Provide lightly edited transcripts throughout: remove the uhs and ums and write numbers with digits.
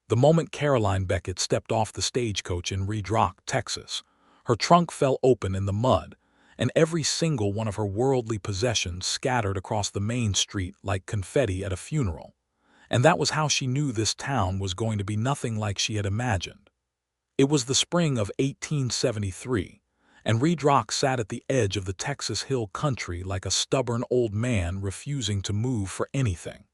The moment Caroline Beckett stepped off the stagecoach in Redrock, Texas, her trunk fell open in the mud, and every single one of her worldly possessions scattered across the main street like confetti at a funeral. And that was how she knew this town was going to be nothing like she had imagined. It was the spring of 1873, and Redrock sat at the edge of the Texas hill country like a stubborn old man refusing to move for anything.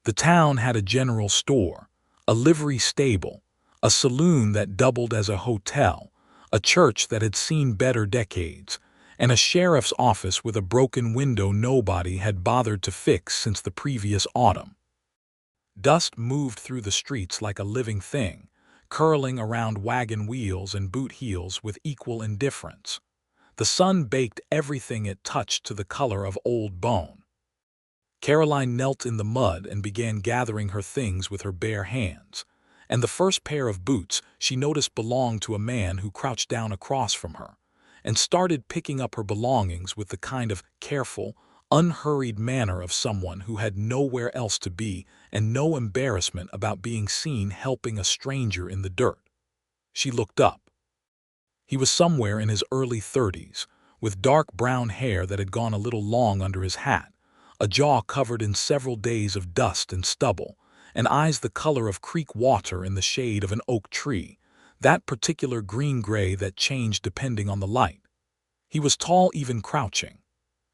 The town had a general store, a livery stable, a saloon that doubled as a hotel, a church that had seen better decades, and a sheriff's office with a broken window nobody had bothered to fix since the previous autumn. Dust moved through the streets like a living thing, curling around wagon wheels and boot heels with equal indifference. The sun baked everything it touched to the color of old bone. Caroline knelt in the mud and began gathering her things with her bare hands, and the first pair of boots she noticed belonged to a man who crouched down across from her, and started picking up her belongings with the kind of careful, unhurried manner of someone who had nowhere else to be and no embarrassment about being seen helping a stranger in the dirt. She looked up. He was somewhere in his early 30s, with dark brown hair that had gone a little long under his hat, a jaw covered in several days of dust and stubble, and eyes the color of creek water in the shade of an oak tree, that particular green-gray that changed depending on the light. He was tall even crouching.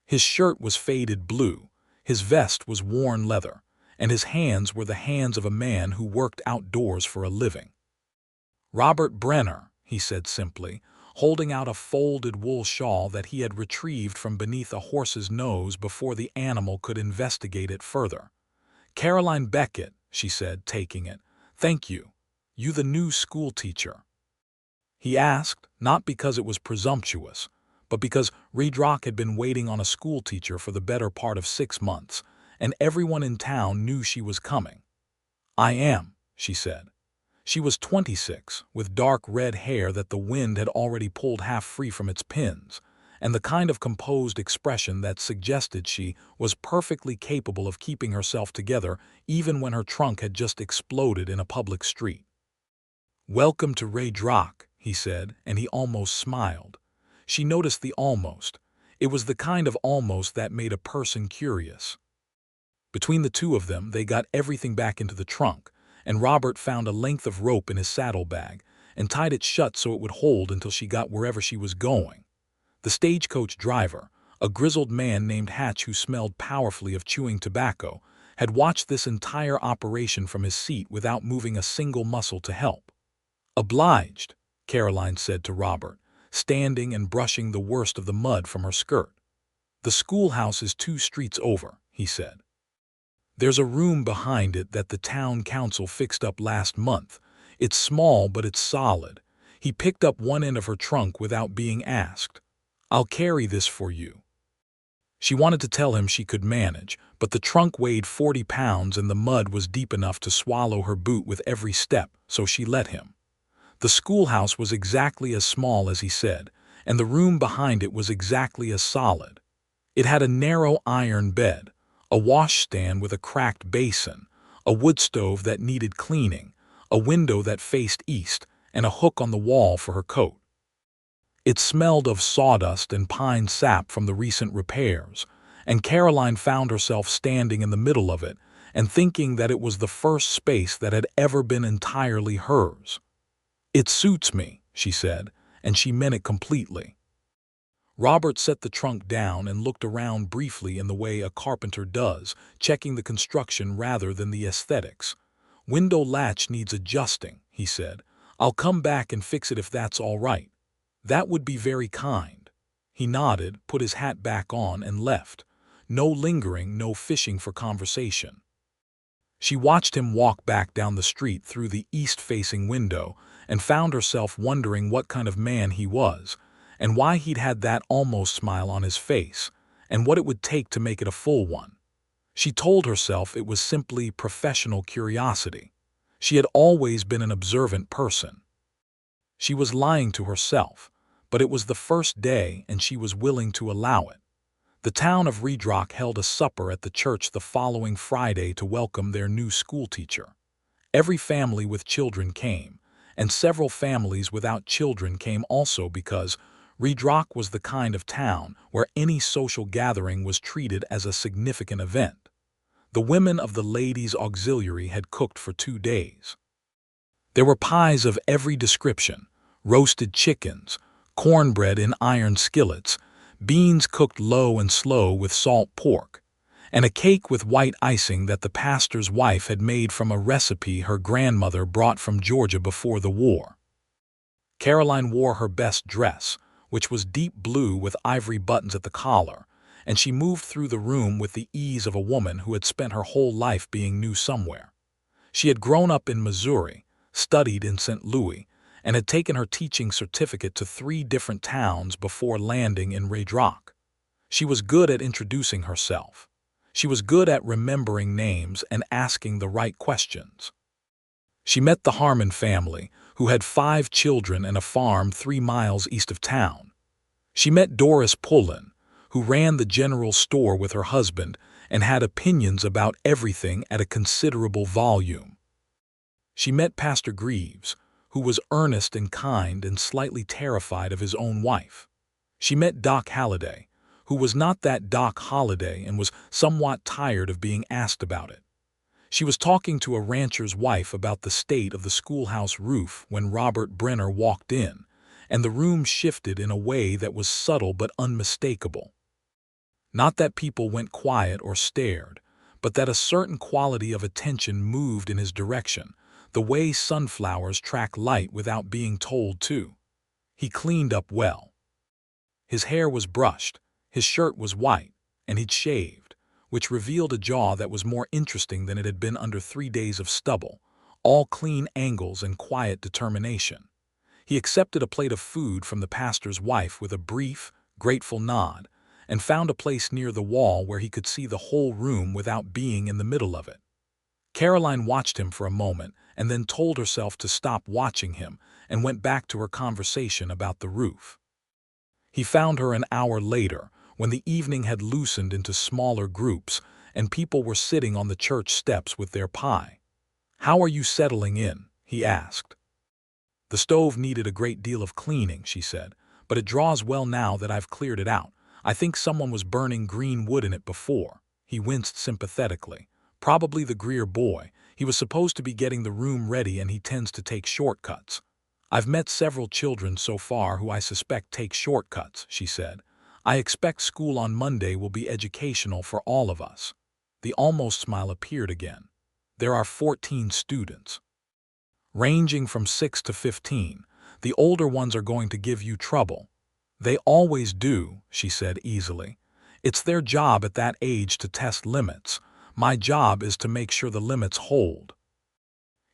His shirt was faded blue, his vest was worn leather, and his hands were the hands of a man who worked outdoors for a living. "Robert Brenner," he said simply, holding out a folded wool shawl that he had retrieved from beneath a horse's nose before the animal could investigate it further. "Caroline Beckett," she said, taking it. "Thank you. You the new schoolteacher?" He asked, not because it was presumptuous, but because Redrock had been waiting on a schoolteacher for the better part of 6 months, and everyone in town knew she was coming. "I am," she said. She was 26, with dark red hair that the wind had already pulled half free from its pins, and the kind of composed expression that suggested she was perfectly capable of keeping herself together even when her trunk had just exploded in a public street. "Welcome to Redrock," he said, and he almost smiled. She noticed the almost. It was the kind of almost that made a person curious. Between the two of them, they got everything back into the trunk, and Robert found a length of rope in his saddlebag and tied it shut so it would hold until she got wherever she was going. The stagecoach driver, a grizzled man named Hatch who smelled powerfully of chewing tobacco, had watched this entire operation from his seat without moving a single muscle to help. "Obliged," Caroline said to Robert, standing and brushing the worst of the mud from her skirt. "The schoolhouse is 2 streets over," he said. "There's a room behind it that the town council fixed up last month. It's small, but it's solid." He picked up one end of her trunk without being asked. "I'll carry this for you." She wanted to tell him she could manage, but the trunk weighed 40 pounds and the mud was deep enough to swallow her boot with every step, so she let him. The schoolhouse was exactly as small as he said, and the room behind it was exactly as solid. It had a narrow iron bed, a washstand with a cracked basin, a wood stove that needed cleaning, a window that faced east, and a hook on the wall for her coat. It smelled of sawdust and pine sap from the recent repairs, and Caroline found herself standing in the middle of it and thinking that it was the first space that had ever been entirely hers. "It suits me," she said, and she meant it completely. Robert set the trunk down and looked around briefly in the way a carpenter does, checking the construction rather than the aesthetics. "Window latch needs adjusting," he said. "I'll come back and fix it if that's all right." "That would be very kind." He nodded, put his hat back on, and left. No lingering, no fishing for conversation. She watched him walk back down the street through the east-facing window and found herself wondering what kind of man he was, and why he'd had that almost smile on his face, and what it would take to make it a full one. She told herself it was simply professional curiosity. She had always been an observant person. She was lying to herself, but it was the first day and she was willing to allow it. The town of Redrock held a supper at the church the following Friday to welcome their new schoolteacher. Every family with children came, and several families without children came also because Redrock was the kind of town where any social gathering was treated as a significant event. The women of the ladies' auxiliary had cooked for 2 days. There were pies of every description, roasted chickens, cornbread in iron skillets, beans cooked low and slow with salt pork, and a cake with white icing that the pastor's wife had made from a recipe her grandmother brought from Georgia before the war. Caroline wore her best dress, which was deep blue with ivory buttons at the collar, and she moved through the room with the ease of a woman who had spent her whole life being new somewhere. She had grown up in Missouri, studied in St. Louis, and had taken her teaching certificate to 3 different towns before landing in Redrock. She was good at introducing herself. She was good at remembering names and asking the right questions. She met the Harmon family, who had 5 children and a farm 3 miles east of town. She met Doris Pullen, who ran the general store with her husband and had opinions about everything at a considerable volume. She met Pastor Greaves, who was earnest and kind and slightly terrified of his own wife. She met Doc Halliday, who was not that Doc Holliday and was somewhat tired of being asked about it. She was talking to a rancher's wife about the state of the schoolhouse roof when Robert Brenner walked in, and the room shifted in a way that was subtle but unmistakable. Not that people went quiet or stared, but that a certain quality of attention moved in his direction, the way sunflowers track light without being told to. He cleaned up well. His hair was brushed, his shirt was white, and he'd shaved, which revealed a jaw that was more interesting than it had been under 3 days of stubble, all clean angles and quiet determination. He accepted a plate of food from the pastor's wife with a brief, grateful nod, and found a place near the wall where he could see the whole room without being in the middle of it. Caroline watched him for a moment and then told herself to stop watching him and went back to her conversation about the roof. He found her an hour later, when the evening had loosened into smaller groups and people were sitting on the church steps with their pie. "How are you settling in?" he asked. "The stove needed a great deal of cleaning," she said, "but it draws well now that I've cleared it out. I think someone was burning green wood in it before." He winced sympathetically. "Probably the Greer boy. He was supposed to be getting the room ready and he tends to take shortcuts." "I've met several children so far who I suspect take shortcuts," she said. "I expect school on Monday will be educational for all of us." The almost smile appeared again. "There are 14 students, ranging from 6 to 15. The older ones are going to give you trouble." "They always do," she said easily. "It's their job at that age to test limits. My job is to make sure the limits hold."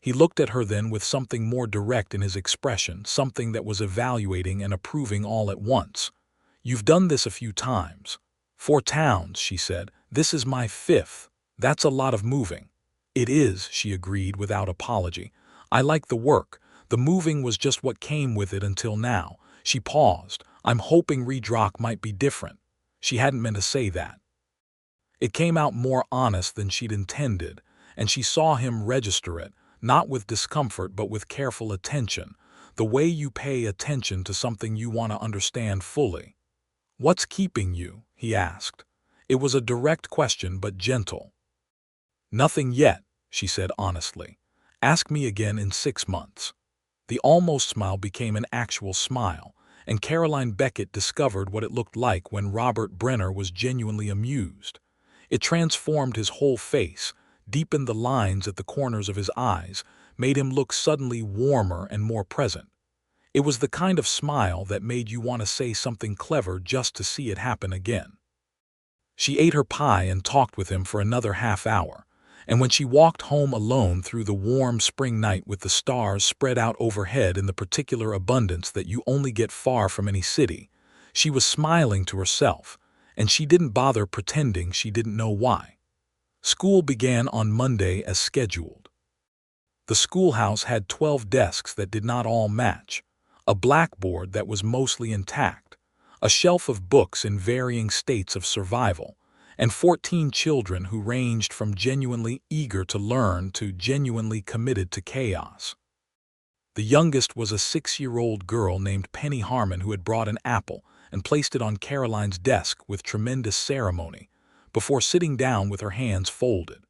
He looked at her then with something more direct in his expression, something that was evaluating and approving all at once. "You've done this a few times." "4 towns," she said. "This is my 5th. That's a lot of moving." "It is," she agreed without apology. "I like the work. The moving was just what came with it until now." She paused. "I'm hoping Redrock might be different." She hadn't meant to say that. It came out more honest than she'd intended, and she saw him register it, not with discomfort but with careful attention, the way you pay attention to something you want to understand fully. "What's keeping you?" he asked. It was a direct question but gentle. "Nothing yet," she said honestly. "Ask me again in 6 months." The almost smile became an actual smile, and Caroline Beckett discovered what it looked like when Robert Brenner was genuinely amused. It transformed his whole face, deepened the lines at the corners of his eyes, made him look suddenly warmer and more present. It was the kind of smile that made you want to say something clever just to see it happen again. She ate her pie and talked with him for another half-hour, and when she walked home alone through the warm spring night with the stars spread out overhead in the particular abundance that you only get far from any city, she was smiling to herself, and she didn't bother pretending she didn't know why. School began on Monday as scheduled. The schoolhouse had 12 desks that did not all match, a blackboard that was mostly intact, a shelf of books in varying states of survival, and 14 children who ranged from genuinely eager to learn to genuinely committed to chaos. The youngest was a 6-year-old girl named Penny Harmon who had brought an apple and placed it on Caroline's desk with tremendous ceremony, before sitting down with her hands folded.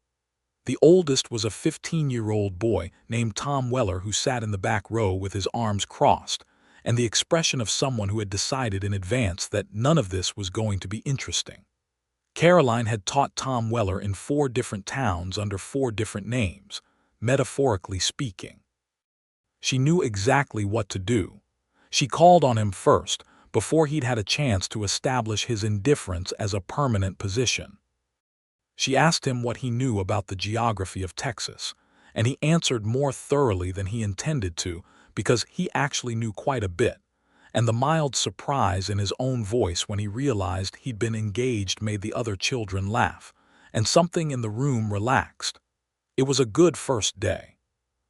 The oldest was a 15-year-old boy named Tom Weller who sat in the back row with his arms crossed, and the expression of someone who had decided in advance that none of this was going to be interesting. Caroline had taught Tom Weller in 4 different towns under 4 different names, metaphorically speaking. She knew exactly what to do. She called on him first, before he'd had a chance to establish his indifference as a permanent position. She asked him what he knew about the geography of Texas, and he answered more thoroughly than he intended to because he actually knew quite a bit, and the mild surprise in his own voice when he realized he'd been engaged made the other children laugh, and something in the room relaxed. It was a good first day.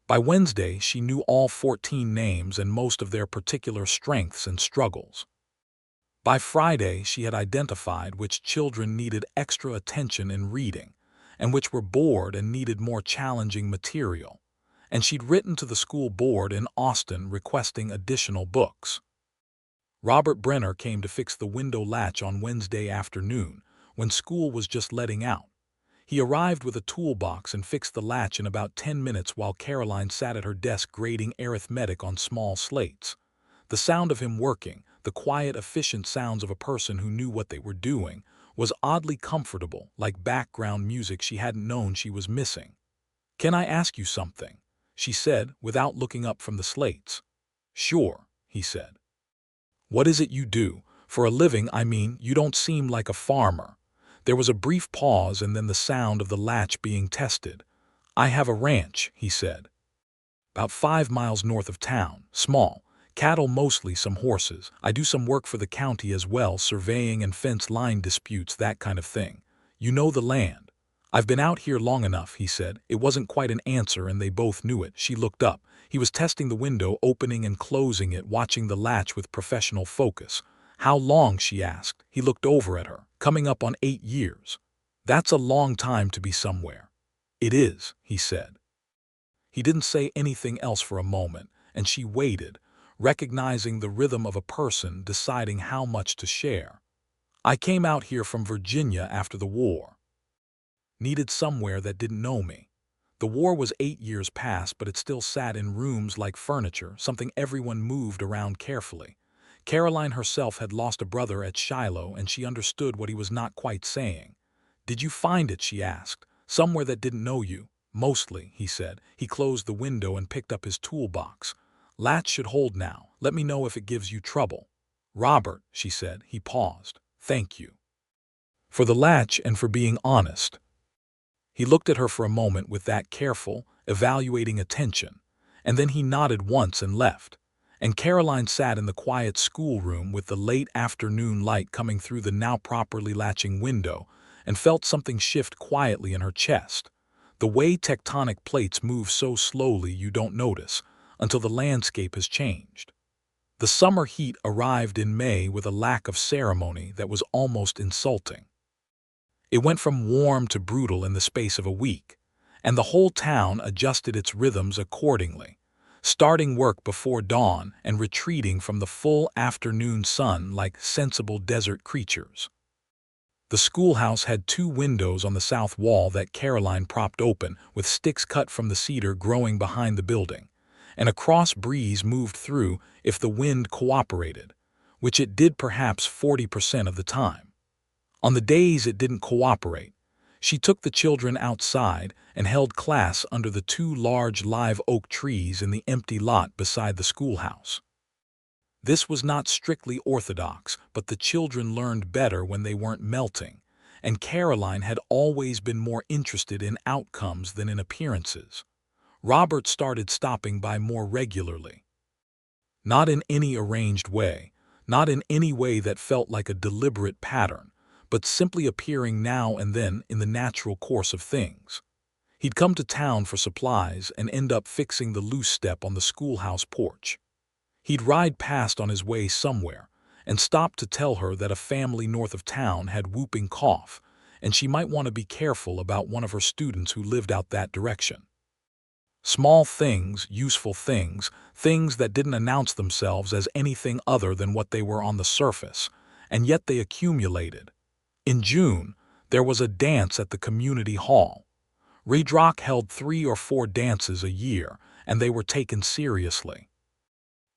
By Wednesday, she knew all 14 names and most of their particular strengths and struggles. By Friday, she had identified which children needed extra attention in reading, and which were bored and needed more challenging material, and she'd written to the school board in Austin requesting additional books. Robert Brenner came to fix the window latch on Wednesday afternoon, when school was just letting out. He arrived with a toolbox and fixed the latch in about 10 minutes while Caroline sat at her desk grading arithmetic on small slates. The sound of him working, the quiet, efficient sounds of a person who knew what they were doing, was oddly comfortable, like background music she hadn't known she was missing. "Can I ask you something?" she said, without looking up from the slates. "Sure," he said. "What is it you do? For a living, I mean, you don't seem like a farmer." There was a brief pause and then the sound of the latch being tested. "I have a ranch," he said. "About 5 miles north of town, small. Cattle mostly, some horses. I do some work for the county as well, surveying and fence line disputes, that kind of thing. You know the land." "I've been out here long enough," he said. It wasn't quite an answer and they both knew it. She looked up. He was testing the window, opening and closing it, watching the latch with professional focus. "How long?" she asked. He looked over at her. "Coming up on 8 years. That's a long time to be somewhere." "It is," he said. He didn't say anything else for a moment, and she waited, recognizing the rhythm of a person deciding how much to share. "I came out here from Virginia after the war. Needed somewhere that didn't know me. The war was 8 years past, but it still sat in rooms like furniture, something everyone moved around carefully. Caroline herself had lost a brother at Shiloh, and she understood what he was not quite saying. "Did you find it?" she asked. "Somewhere that didn't know you?" "Mostly," he said. He closed the window and picked up his toolbox. "Latch should hold now. Let me know if it gives you trouble." "Robert," she said. He paused. "Thank you for the latch and for being honest." He looked at her for a moment with that careful, evaluating attention, and then he nodded once and left. And Caroline sat in the quiet schoolroom with the late afternoon light coming through the now properly latching window and felt something shift quietly in her chest. The way tectonic plates move so slowly you don't notice until the landscape has changed. The summer heat arrived in May with a lack of ceremony that was almost insulting. It went from warm to brutal in the space of a week, and the whole town adjusted its rhythms accordingly, starting work before dawn and retreating from the full afternoon sun like sensible desert creatures. The schoolhouse had 2 windows on the south wall that Caroline propped open, with sticks cut from the cedar growing behind the building, and a cross breeze moved through if the wind cooperated, which it did perhaps 40% of the time. On the days it didn't cooperate, she took the children outside and held class under the 2 large live oak trees in the empty lot beside the schoolhouse. This was not strictly orthodox, but the children learned better when they weren't melting, and Caroline had always been more interested in outcomes than in appearances. Robert started stopping by more regularly. Not in any arranged way, not in any way that felt like a deliberate pattern, but simply appearing now and then in the natural course of things. He'd come to town for supplies and end up fixing the loose step on the schoolhouse porch. He'd ride past on his way somewhere and stop to tell her that a family north of town had whooping cough, and she might want to be careful about one of her students who lived out that direction. Small things, useful things, things that didn't announce themselves as anything other than what they were on the surface, and yet they accumulated. In June, there was a dance at the community hall. Redrock held 3 or 4 dances a year, and they were taken seriously.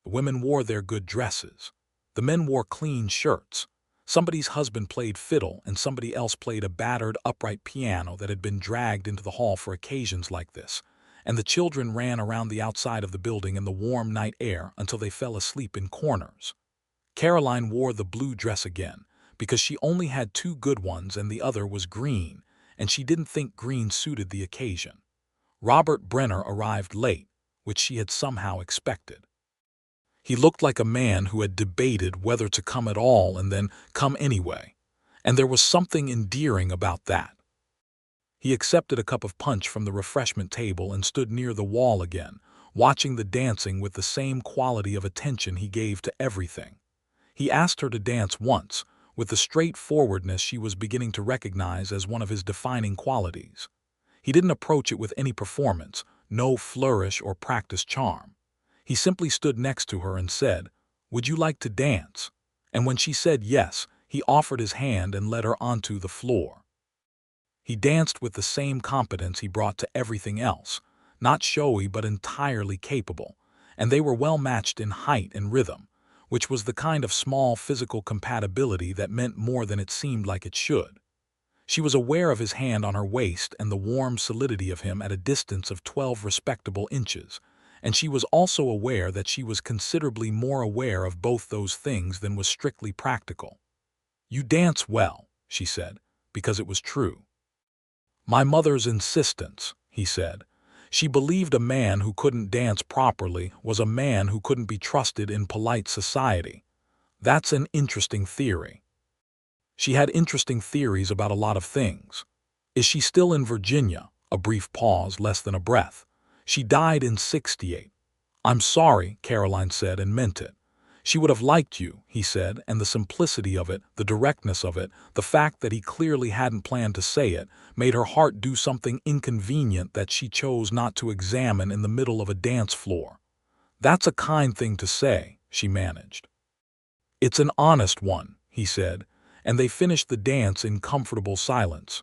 The women wore their good dresses. The men wore clean shirts. Somebody's husband played fiddle, and somebody else played a battered upright piano that had been dragged into the hall for occasions like this, and the children ran around the outside of the building in the warm night air until they fell asleep in corners. Caroline wore the blue dress again, because she only had 2 good ones and the other was green, and she didn't think green suited the occasion. Robert Brenner arrived late, which she had somehow expected. He looked like a man who had debated whether to come at all and then come anyway, and there was something endearing about that. He accepted a cup of punch from the refreshment table and stood near the wall again, watching the dancing with the same quality of attention he gave to everything. He asked her to dance once, with the straightforwardness she was beginning to recognize as one of his defining qualities. He didn't approach it with any performance, no flourish or practiced charm. He simply stood next to her and said, "Would you like to dance?" And when she said yes, he offered his hand and led her onto the floor. He danced with the same competence he brought to everything else, not showy but entirely capable, and they were well matched in height and rhythm, which was the kind of small physical compatibility that meant more than it seemed like it should. She was aware of his hand on her waist and the warm solidity of him at a distance of 12 respectable inches, and she was also aware that she was considerably more aware of both those things than was strictly practical. "You dance well," she said, because it was true. "My mother's insistence," he said. She believed a man who couldn't dance properly was a man who couldn't be trusted in polite society. That's an interesting theory. She had interesting theories about a lot of things. Is she still in Virginia? A brief pause, less than a breath. She died in '68. "I'm sorry," Caroline said, and meant it. "She would have liked you," he said, and the simplicity of it, the directness of it, the fact that he clearly hadn't planned to say it, made her heart do something inconvenient that she chose not to examine in the middle of a dance floor. "That's a kind thing to say," she managed. "It's an honest one," he said, and they finished the dance in comfortable silence.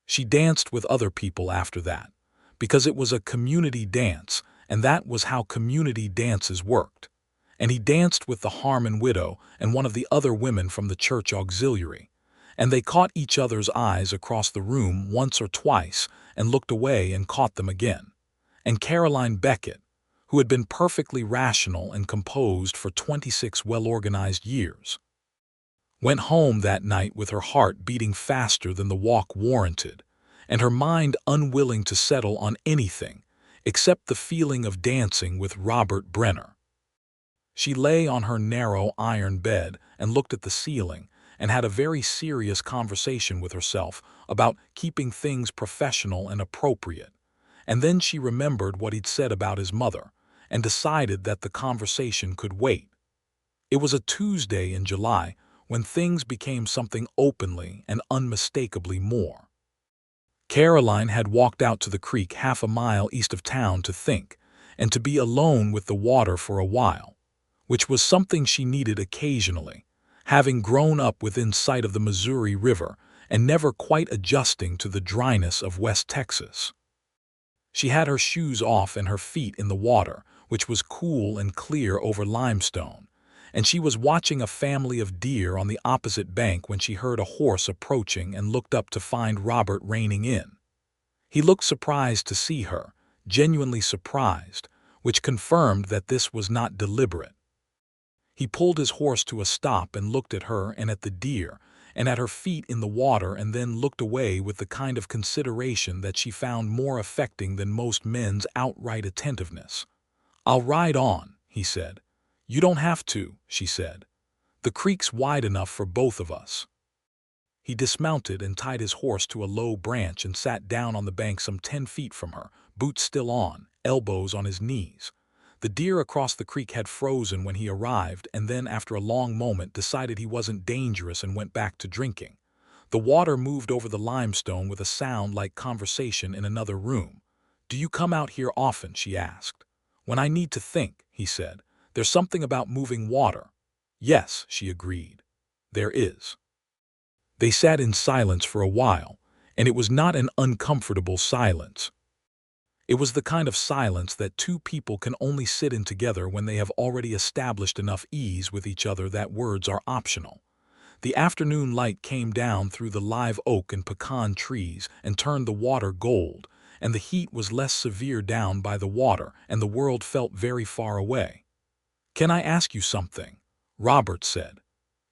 She danced with other people after that, because it was a community dance, and that was how community dances worked. And he danced with the Harmon widow and one of the other women from the church auxiliary, and they caught each other's eyes across the room once or twice and looked away and caught them again. And Caroline Beckett, who had been perfectly rational and composed for 26 well-organized years, went home that night with her heart beating faster than the walk warranted, and her mind unwilling to settle on anything except the feeling of dancing with Robert Brenner. She lay on her narrow iron bed and looked at the ceiling and had a very serious conversation with herself about keeping things professional and appropriate. And then she remembered what he'd said about his mother and decided that the conversation could wait. It was a Tuesday in July when things became something openly and unmistakably more. Caroline had walked out to the creek half a mile east of town to think and to be alone with the water for a while, which was something she needed occasionally, having grown up within sight of the Missouri River and never quite adjusting to the dryness of West Texas. She had her shoes off and her feet in the water, which was cool and clear over limestone, and she was watching a family of deer on the opposite bank when she heard a horse approaching and looked up to find Robert reining in. He looked surprised to see her, genuinely surprised, which confirmed that this was not deliberate. He pulled his horse to a stop and looked at her and at the deer and at her feet in the water and then looked away with the kind of consideration that she found more affecting than most men's outright attentiveness. "I'll ride on," he said. "You don't have to," she said. "The creek's wide enough for both of us." He dismounted and tied his horse to a low branch and sat down on the bank some 10 feet from her, boots still on, elbows on his knees. The deer across the creek had frozen when he arrived and then after a long moment decided he wasn't dangerous and went back to drinking. The water moved over the limestone with a sound like conversation in another room. "Do you come out here often?" she asked. "When I need to think," he said. "There's something about moving water." "Yes," she agreed. "There is." They sat in silence for a while, and it was not an uncomfortable silence. It was the kind of silence that two people can only sit in together when they have already established enough ease with each other that words are optional. The afternoon light came down through the live oak and pecan trees and turned the water gold, and the heat was less severe down by the water, and the world felt very far away. "Can I ask you something?" Robert said.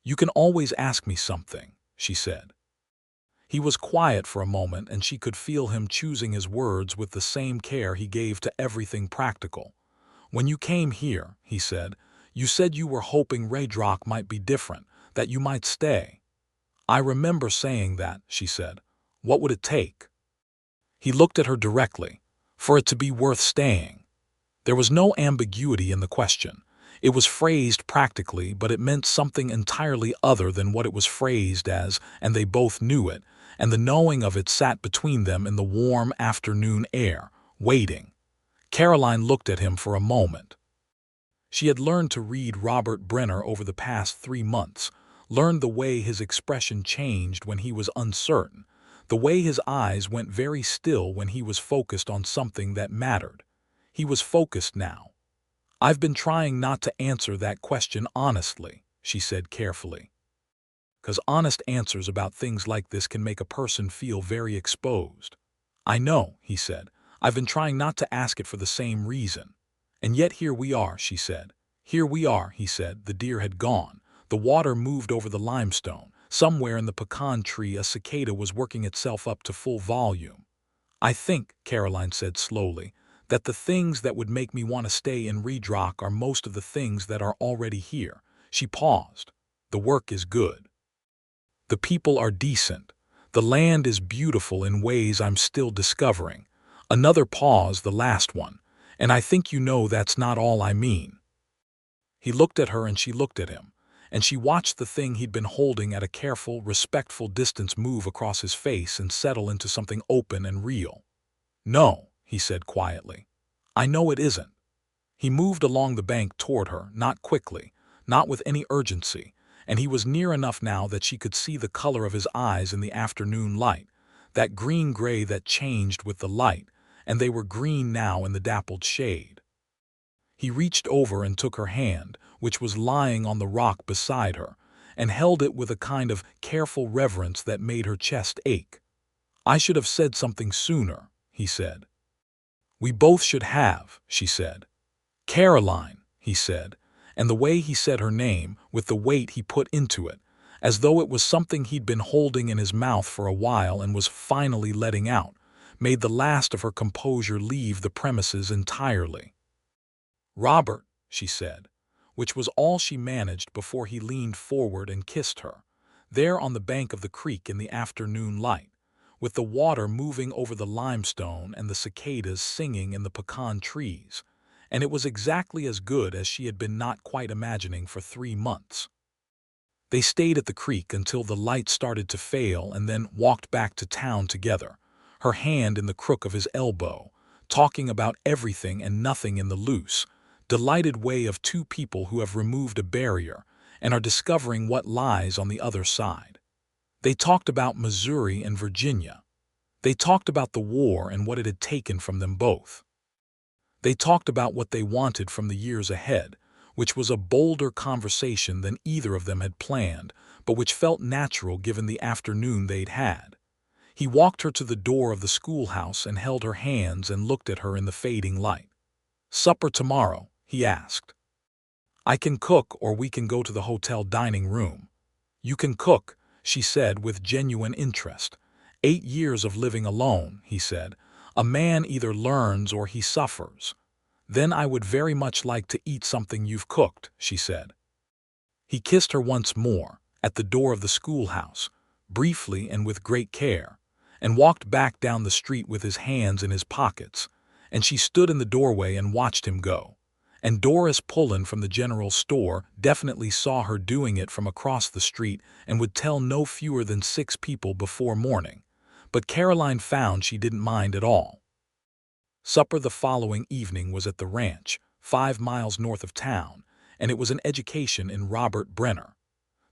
"You can always ask me something," she said. He was quiet for a moment, and she could feel him choosing his words with the same care he gave to everything practical. "When you came here," he said, "you said you were hoping Redrock might be different, that you might stay." "I remember saying that," she said. "What would it take?" He looked at her directly. "For it to be worth staying." There was no ambiguity in the question. It was phrased practically, but it meant something entirely other than what it was phrased as, and they both knew it, and the knowing of it sat between them in the warm afternoon air, waiting. Caroline looked at him for a moment. She had learned to read Robert Brenner over the past 3 months, learned the way his expression changed when he was uncertain, the way his eyes went very still when he was focused on something that mattered. He was focused now. "I've been trying not to answer that question honestly," she said carefully. "'Cause honest answers about things like this can make a person feel very exposed." "I know," he said. "I've been trying not to ask it for the same reason." "And yet here we are," she said. "Here we are," he said. The deer had gone. The water moved over the limestone. Somewhere in the pecan tree a cicada was working itself up to full volume. "I think," Caroline said slowly, "that the things that would make me want to stay in Redrock are most of the things that are already here." She paused. "The work is good. The people are decent. The land is beautiful in ways I'm still discovering." Another pause, the last one. "And I think you know that's not all I mean." He looked at her and she looked at him, and she watched the thing he'd been holding at a careful, respectful distance move across his face and settle into something open and real. "No," he said quietly. "I know it isn't." He moved along the bank toward her, not quickly, not with any urgency, and he was near enough now that she could see the color of his eyes in the afternoon light, that green-gray that changed with the light, and they were green now in the dappled shade. He reached over and took her hand, which was lying on the rock beside her, and held it with a kind of careful reverence that made her chest ache. "I should have said something sooner," he said. "We both should have," she said. "Caroline," he said, and the way he said her name, with the weight he put into it, as though it was something he'd been holding in his mouth for a while and was finally letting out, made the last of her composure leave the premises entirely. "Robert," she said, which was all she managed before he leaned forward and kissed her, there on the bank of the creek in the afternoon light, with the water moving over the limestone and the cicadas singing in the pecan trees, and it was exactly as good as she had been not quite imagining for 3 months. They stayed at the creek until the light started to fail and then walked back to town together, her hand in the crook of his elbow, talking about everything and nothing in the loose, delighted way of two people who have removed a barrier and are discovering what lies on the other side. They talked about Missouri and Virginia. They talked about the war and what it had taken from them both. They talked about what they wanted from the years ahead, which was a bolder conversation than either of them had planned, but which felt natural given the afternoon they'd had. He walked her to the door of the schoolhouse and held her hands and looked at her in the fading light. "Supper tomorrow?" he asked. "I can cook, or we can go to the hotel dining room." "You can cook," she said with genuine interest. 8 years of living alone," he said. "A man either learns or he suffers." "Then I would very much like to eat something you've cooked," she said. He kissed her once more, at the door of the schoolhouse, briefly and with great care, and walked back down the street with his hands in his pockets, and she stood in the doorway and watched him go. and Doris Pullen from the general store definitely saw her doing it from across the street and would tell no fewer than 6 people before morning. But Caroline found she didn't mind at all. Supper the following evening was at the ranch, 5 miles north of town, and it was an education in Robert Brenner.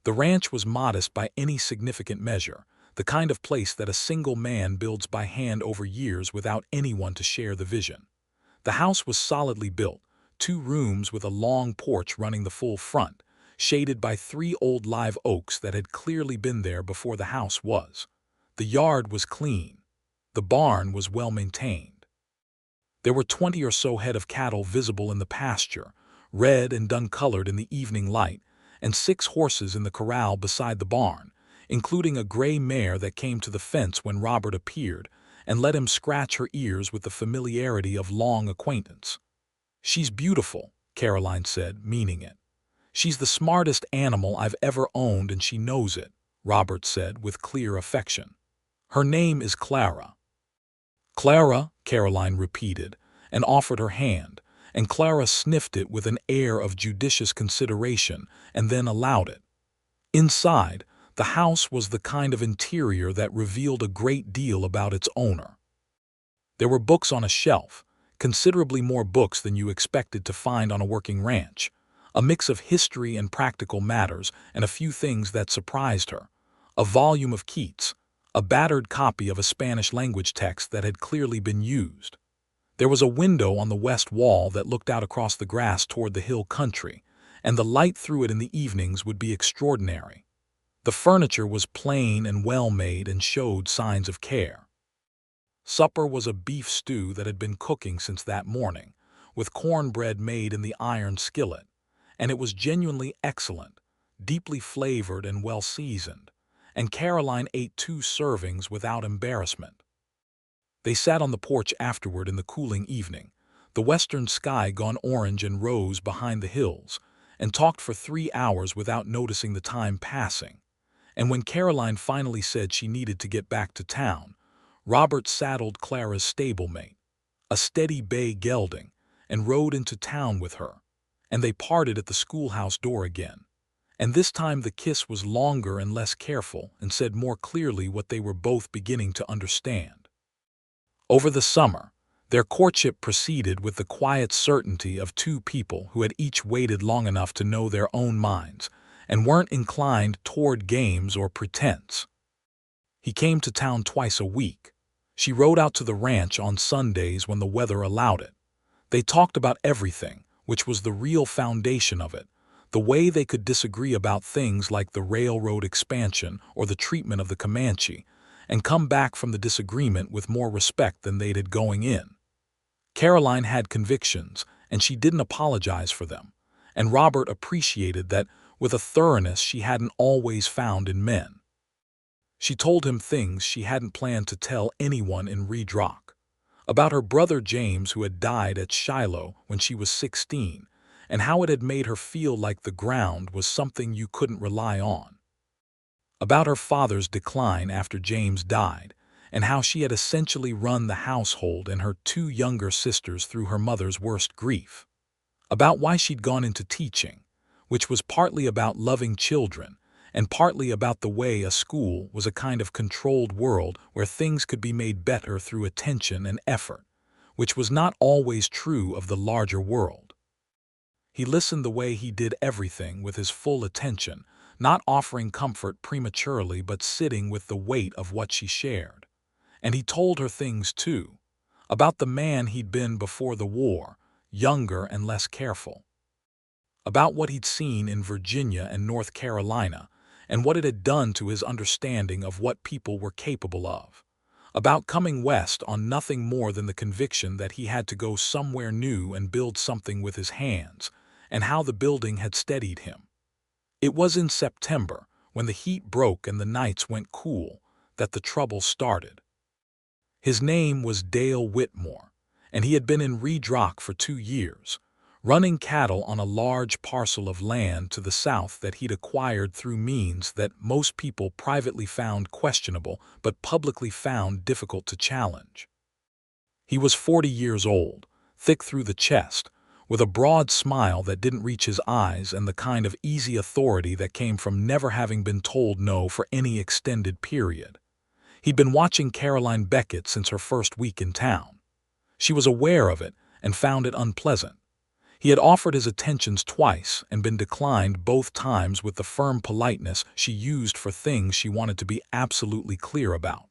The ranch was modest by any significant measure, the kind of place that a single man builds by hand over years without anyone to share the vision. The house was solidly built, 2 rooms with a long porch running the full front, shaded by 3 old live oaks that had clearly been there before the house was. The yard was clean. The barn was well maintained. There were 20 or so head of cattle visible in the pasture, red and dun-colored in the evening light, and 6 horses in the corral beside the barn, including a gray mare that came to the fence when Robert appeared and let him scratch her ears with the familiarity of long acquaintance. "She's beautiful," Caroline said, meaning it. "She's the smartest animal I've ever owned, and she knows it," Robert said with clear affection. "Her name is Clara." "Clara," Caroline repeated, and offered her hand, and Clara sniffed it with an air of judicious consideration and then allowed it. Inside, the house was the kind of interior that revealed a great deal about its owner. There were books on a shelf, considerably more books than you expected to find on a working ranch, a mix of history and practical matters, and a few things that surprised her. A volume of Keats, a battered copy of a Spanish-language text that had clearly been used. There was a window on the west wall that looked out across the grass toward the hill country, and the light through it in the evenings would be extraordinary. The furniture was plain and well-made and showed signs of care. Supper was a beef stew that had been cooking since that morning, with cornbread made in the iron skillet, and it was genuinely excellent, deeply flavored and well-seasoned, and Caroline ate 2 servings without embarrassment. They sat on the porch afterward in the cooling evening, the western sky gone orange and rose behind the hills, and talked for 3 hours without noticing the time passing. And when Caroline finally said she needed to get back to town, Robert saddled Clara's stablemate, a steady bay gelding, and rode into town with her, and they parted at the schoolhouse door again. And this time the kiss was longer and less careful and said more clearly what they were both beginning to understand. Over the summer, their courtship proceeded with the quiet certainty of 2 people who had each waited long enough to know their own minds and weren't inclined toward games or pretense. He came to town twice a week. She rode out to the ranch on Sundays when the weather allowed it. They talked about everything, which was the real foundation of it, the way they could disagree about things like the railroad expansion or the treatment of the Comanche, and come back from the disagreement with more respect than they'd had going in. Caroline had convictions, and she didn't apologize for them, and Robert appreciated that with a thoroughness she hadn't always found in men. She told him things she hadn't planned to tell anyone in Redrock, about her brother James who had died at Shiloh when she was 16, and how it had made her feel like the ground was something you couldn't rely on. About her father's decline after James died, and how she had essentially run the household and her 2 younger sisters through her mother's worst grief. About why she'd gone into teaching, which was partly about loving children and partly about the way a school was a kind of controlled world where things could be made better through attention and effort, which was not always true of the larger world. He listened the way he did everything with his full attention, not offering comfort prematurely but sitting with the weight of what she shared. And he told her things, too, about the man he'd been before the war, younger and less careful. About what he'd seen in Virginia and North Carolina, and what it had done to his understanding of what people were capable of. About coming west on nothing more than the conviction that he had to go somewhere new and build something with his hands, and how the building had steadied him. It was in September, when the heat broke and the nights went cool, that the trouble started. His name was Dale Whitmore, and he had been in Redrock for 2 years, running cattle on a large parcel of land to the south that he'd acquired through means that most people privately found questionable but publicly found difficult to challenge. He was 40 years old, thick through the chest, with a broad smile that didn't reach his eyes and the kind of easy authority that came from never having been told no for any extended period. He'd been watching Caroline Beckett since her first week in town. She was aware of it and found it unpleasant. He had offered his attentions twice and been declined both times with the firm politeness she used for things she wanted to be absolutely clear about.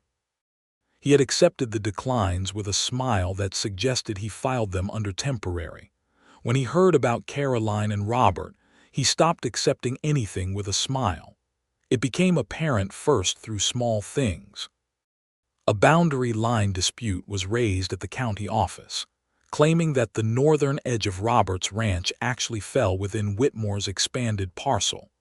He had accepted the declines with a smile that suggested he filed them under temporary. When he heard about Caroline and Robert, he stopped accepting anything with a smile. It became apparent first through small things. A boundary line dispute was raised at the county office, claiming that the northern edge of Robert's ranch actually fell within Whitmore's expanded parcel,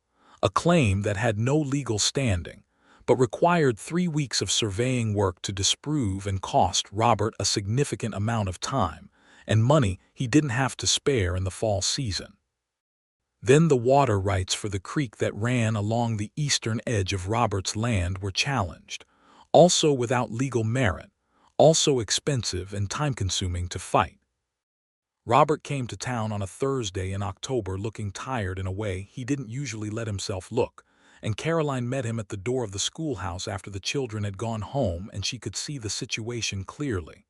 a claim that had no legal standing, but required 3 weeks of surveying work to disprove and cost Robert a significant amount of time and money he didn't have to spare in the fall season. Then the water rights for the creek that ran along the eastern edge of Robert's land were challenged, also without legal merit, also expensive and time-consuming to fight. Robert came to town on a Thursday in October looking tired in a way he didn't usually let himself look, and Caroline met him at the door of the schoolhouse after the children had gone home and she could see the situation clearly.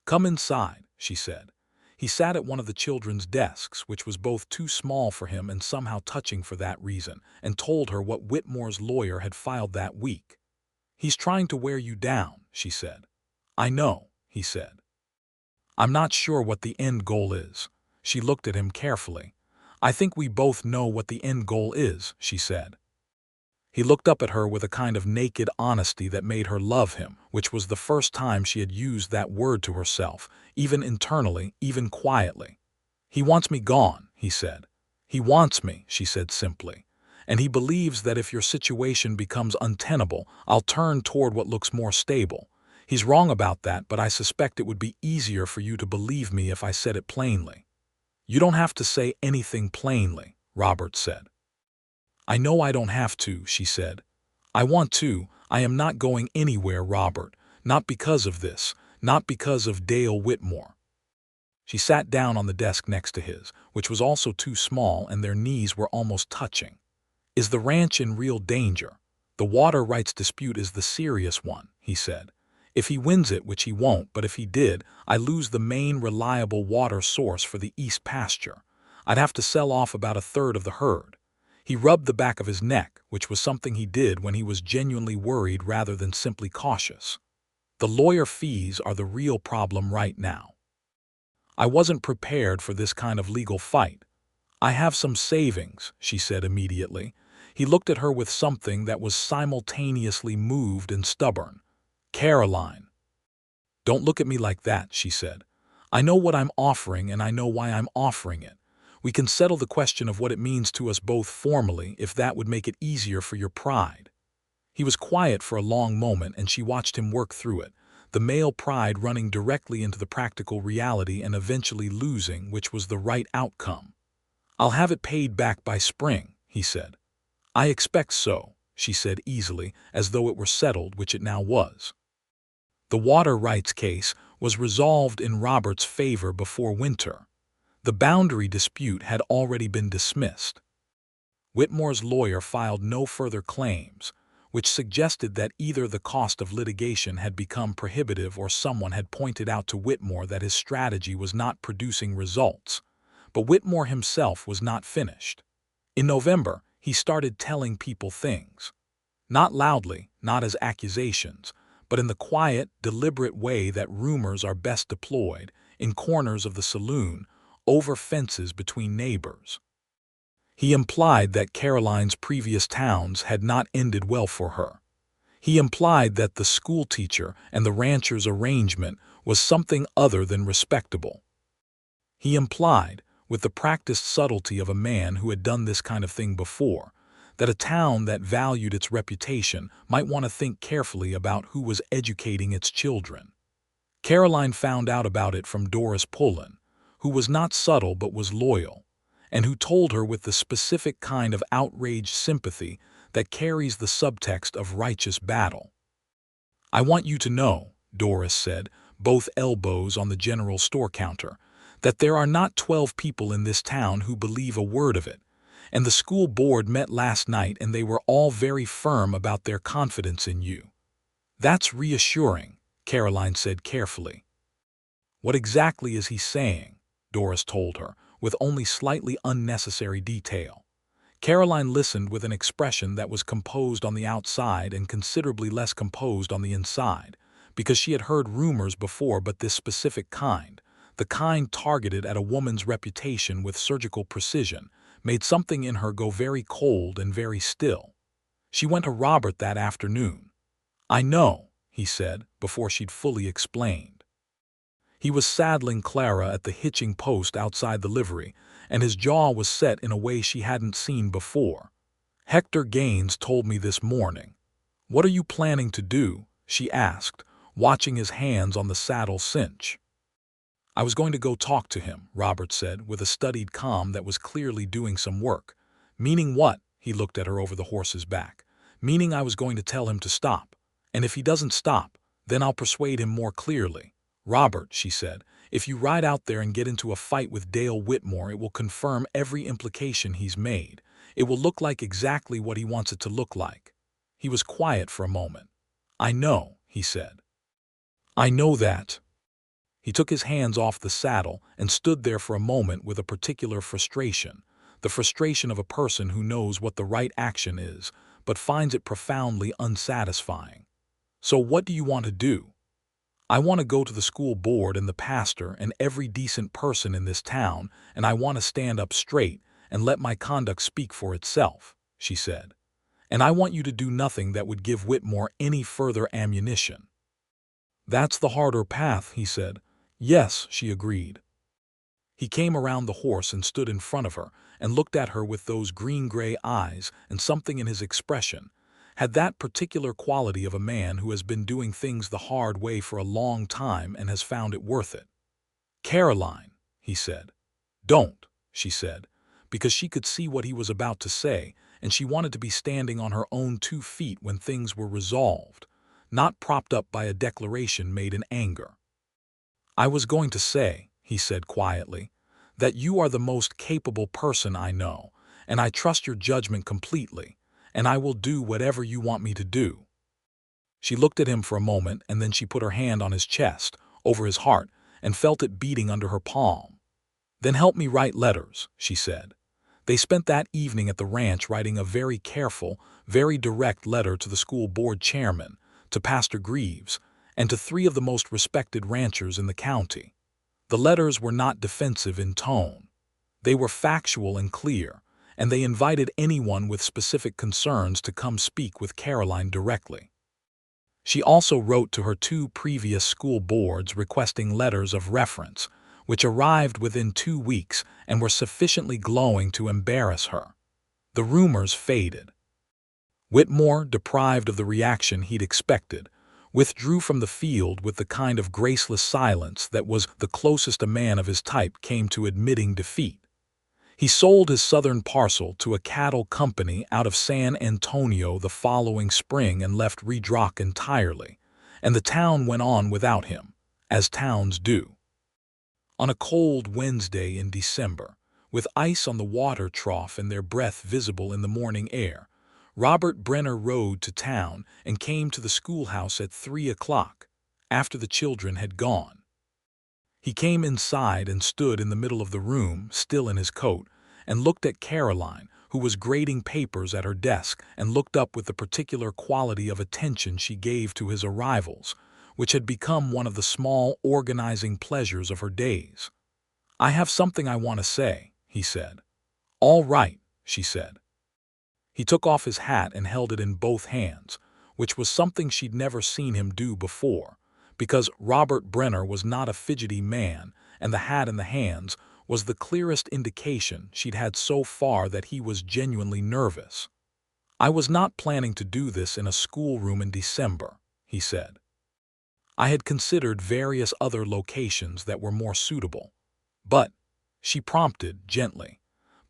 "Come inside," she said. He sat at one of the children's desks, which was both too small for him and somehow touching for that reason, and told her what Whitmore's lawyer had filed that week. "He's trying to wear you down," she said. "I know," he said. "I'm not sure what the end goal is." She looked at him carefully. "I think we both know what the end goal is," she said. He looked up at her with a kind of naked honesty that made her love him, which was the first time she had used that word to herself, even internally, even quietly. "He wants me gone," he said. "He wants me," she said simply. "And he believes that if your situation becomes untenable, I'll turn toward what looks more stable. He's wrong about that, but I suspect it would be easier for you to believe me if I said it plainly." "You don't have to say anything plainly," Robert said. "I know I don't have to," she said. "I want to. I am not going anywhere, Robert. Not because of this. Not because of Dale Whitmore." She sat down on the desk next to his, which was also too small, and their knees were almost touching. "Is the ranch in real danger? The water rights dispute is the serious one," he said. "If he wins it, which he won't, but if he did, I lose the main reliable water source for the east pasture. I'd have to sell off about a third of the herd." He rubbed the back of his neck, which was something he did when he was genuinely worried rather than simply cautious. "The lawyer fees are the real problem right now. I wasn't prepared for this kind of legal fight. I have some savings," she said immediately. He looked at her with something that was simultaneously moved and stubborn. "Caroline." "Don't look at me like that," she said. "I know what I'm offering and I know why I'm offering it. We can settle the question of what it means to us both formally if that would make it easier for your pride." He was quiet for a long moment and she watched him work through it, the male pride running directly into the practical reality and eventually losing, which was the right outcome. "I'll have it paid back by spring," he said. "I expect so," she said easily, as though it were settled, which it now was. The water rights case was resolved in Robert's favor before winter. The boundary dispute had already been dismissed. Whitmore's lawyer filed no further claims, which suggested that either the cost of litigation had become prohibitive or someone had pointed out to Whitmore that his strategy was not producing results. But Whitmore himself was not finished. In November, he started telling people things. Not loudly, not as accusations, but in the quiet, deliberate way that rumors are best deployed, in corners of the saloon, over fences between neighbors. He implied that Caroline's previous towns had not ended well for her. He implied that the schoolteacher and the rancher's arrangement was something other than respectable. He implied, with the practiced subtlety of a man who had done this kind of thing before, that a town that valued its reputation might want to think carefully about who was educating its children. Caroline found out about it from Doris Pullen, who was not subtle but was loyal, and who told her with the specific kind of outraged sympathy that carries the subtext of righteous battle. "I want you to know," Doris said, both elbows on the general store counter, that there are not 12 people in this town who believe a word of it, and the school board met last night and they were all very firm about their confidence in you." "That's reassuring," Caroline said carefully. "What exactly is he saying?" Doris told her, with only slightly unnecessary detail. Caroline listened with an expression that was composed on the outside and considerably less composed on the inside, because she had heard rumors before, but this specific kind, the kind targeted at a woman's reputation with surgical precision, made something in her go very cold and very still. She went to Robert that afternoon. "I know," he said, before she'd fully explained. He was saddling Clara at the hitching post outside the livery, and his jaw was set in a way she hadn't seen before. "Hector Gaines told me this morning." "What are you planning to do?" she asked, watching his hands on the saddle cinch. "I was going to go talk to him," Robert said, with a studied calm that was clearly doing some work. "Meaning what?" He looked at her over the horse's back. "Meaning I was going to tell him to stop. And if he doesn't stop, then I'll persuade him more clearly." "Robert," she said, "if you ride out there and get into a fight with Dale Whitmore, it will confirm every implication he's made. It will look like exactly what he wants it to look like." He was quiet for a moment. "I know," he said. "I know that." He took his hands off the saddle and stood there for a moment with a particular frustration, the frustration of a person who knows what the right action is, but finds it profoundly unsatisfying. "So what do you want to do?" "I want to go to the school board and the pastor and every decent person in this town, and I want to stand up straight and let my conduct speak for itself," she said. "And I want you to do nothing that would give Whitmore any further ammunition." "That's the harder path," he said. "Yes," she agreed. He came around the horse and stood in front of her and looked at her with those green-gray eyes, and something in his expression had that particular quality of a man who has been doing things the hard way for a long time and has found it worth it. "Caroline," he said. "Don't," she said, because she could see what he was about to say, and she wanted to be standing on her own 2 feet when things were resolved, not propped up by a declaration made in anger. "I was going to say," he said quietly, "that you are the most capable person I know, and I trust your judgment completely, and I will do whatever you want me to do." She looked at him for a moment, and then she put her hand on his chest, over his heart, and felt it beating under her palm. "Then help me write letters," she said. They spent that evening at the ranch writing a very careful, very direct letter to the school board chairman, to Pastor Greaves, and to 3 of the most respected ranchers in the county. The letters were not defensive in tone. They were factual and clear, and they invited anyone with specific concerns to come speak with Caroline directly. She also wrote to her 2 previous school boards requesting letters of reference, which arrived within 2 weeks and were sufficiently glowing to embarrass her. The rumors faded. Whitmore, deprived of the reaction he'd expected, withdrew from the field with the kind of graceless silence that was the closest a man of his type came to admitting defeat. He sold his southern parcel to a cattle company out of San Antonio the following spring and left Redrock entirely, and the town went on without him, as towns do. On a cold Wednesday in December, with ice on the water trough and their breath visible in the morning air, Robert Brenner rode to town and came to the schoolhouse at 3 o'clock, after the children had gone. He came inside and stood in the middle of the room, still in his coat, and looked at Caroline, who was grading papers at her desk, and looked up with the particular quality of attention she gave to his arrivals, which had become one of the small organizing pleasures of her days. "I have something I want to say," he said. "All right," she said. He took off his hat and held it in both hands, which was something she'd never seen him do before, because Robert Brenner was not a fidgety man, and the hat in the hands was the clearest indication she'd had so far that he was genuinely nervous. "I was not planning to do this in a schoolroom in December," he said. "I had considered various other locations that were more suitable. But," she prompted gently,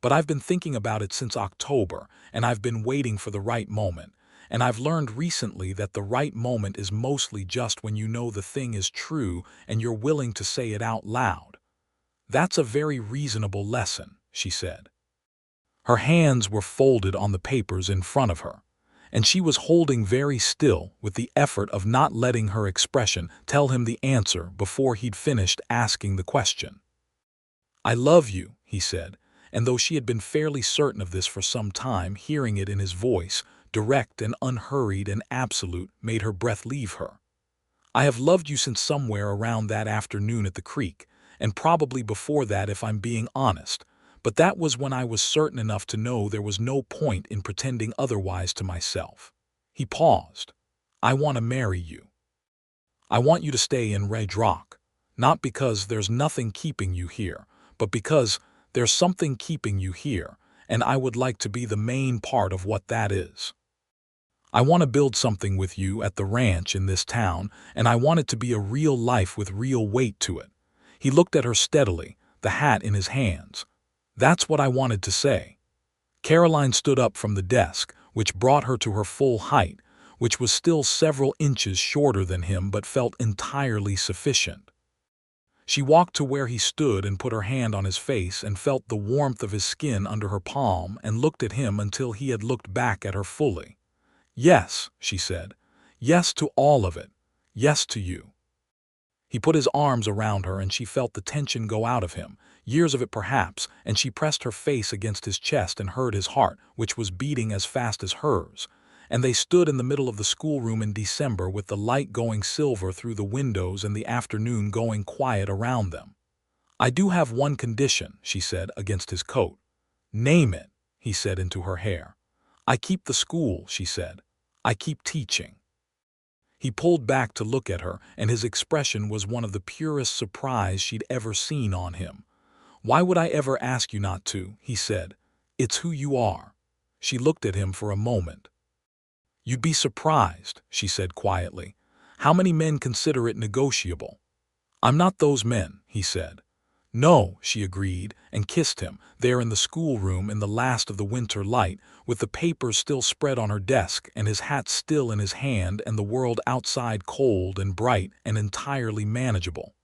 "but I've been thinking about it since October, and I've been waiting for the right moment. And I've learned recently that the right moment is mostly just when you know the thing is true and you're willing to say it out loud. "That's a very reasonable lesson," she said. Her hands were folded on the papers in front of her, and she was holding very still with the effort of not letting her expression tell him the answer before he'd finished asking the question. "I love you," he said, and though she had been fairly certain of this for some time, hearing it in his voice, direct and unhurried and absolute, made her breath leave her. "I have loved you since somewhere around that afternoon at the creek, and probably before that if I'm being honest, but that was when I was certain enough to know there was no point in pretending otherwise to myself." He paused. "I want to marry you. I want you to stay in Redrock, not because there's nothing keeping you here, but because there's something keeping you here, and I would like to be the main part of what that is. I want to build something with you at the ranch in this town, and I want it to be a real life with real weight to it." He looked at her steadily, the hat in his hands. "That's what I wanted to say." Caroline stood up from the desk, which brought her to her full height, which was still several inches shorter than him but felt entirely sufficient. She walked to where he stood and put her hand on his face and felt the warmth of his skin under her palm and looked at him until he had looked back at her fully. "Yes," she said. "Yes to all of it. Yes to you." He put his arms around her and she felt the tension go out of him, years of it perhaps, and she pressed her face against his chest and heard his heart, which was beating as fast as hers. And they stood in the middle of the schoolroom in December with the light going silver through the windows and the afternoon going quiet around them. "I do have one condition," she said against his coat. "Name it," he said into her hair. "I keep the school," she said. "I keep teaching." He pulled back to look at her, and his expression was one of the purest surprise she'd ever seen on him. "Why would I ever ask you not to?" he said. "It's who you are." She looked at him for a moment. "You'd be surprised," she said quietly, "how many men consider it negotiable." "I'm not those men," he said. "No," she agreed, and kissed him, there in the schoolroom in the last of the winter light, with the papers still spread on her desk and his hat still in his hand and the world outside cold and bright and entirely manageable.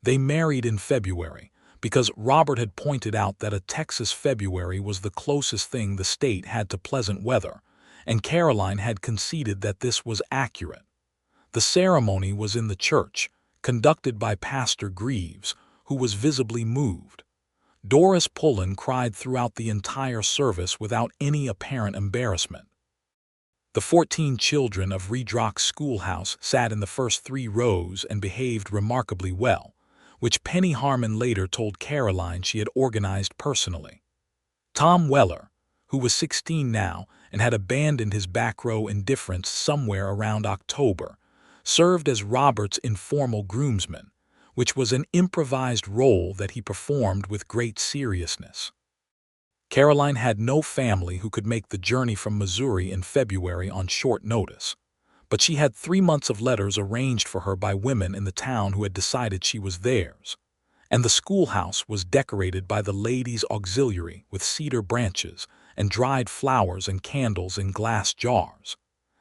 They married in February, because Robert had pointed out that a Texas February was the closest thing the state had to pleasant weather, and Caroline had conceded that this was accurate. The ceremony was in the church, conducted by Pastor Greaves, who was visibly moved. Doris Pullen cried throughout the entire service without any apparent embarrassment. The 14 children of Redrock's schoolhouse sat in the first 3 rows and behaved remarkably well, which Penny Harmon later told Caroline she had organized personally. Tom Weller, who was 16 now and had abandoned his back row indifference somewhere around October, served as Robert's informal groomsman, which was an improvised role that he performed with great seriousness. Caroline had no family who could make the journey from Missouri in February on short notice, but she had 3 months of letters arranged for her by women in the town who had decided she was theirs, and the schoolhouse was decorated by the ladies' auxiliary with cedar branches and dried flowers and candles in glass jars,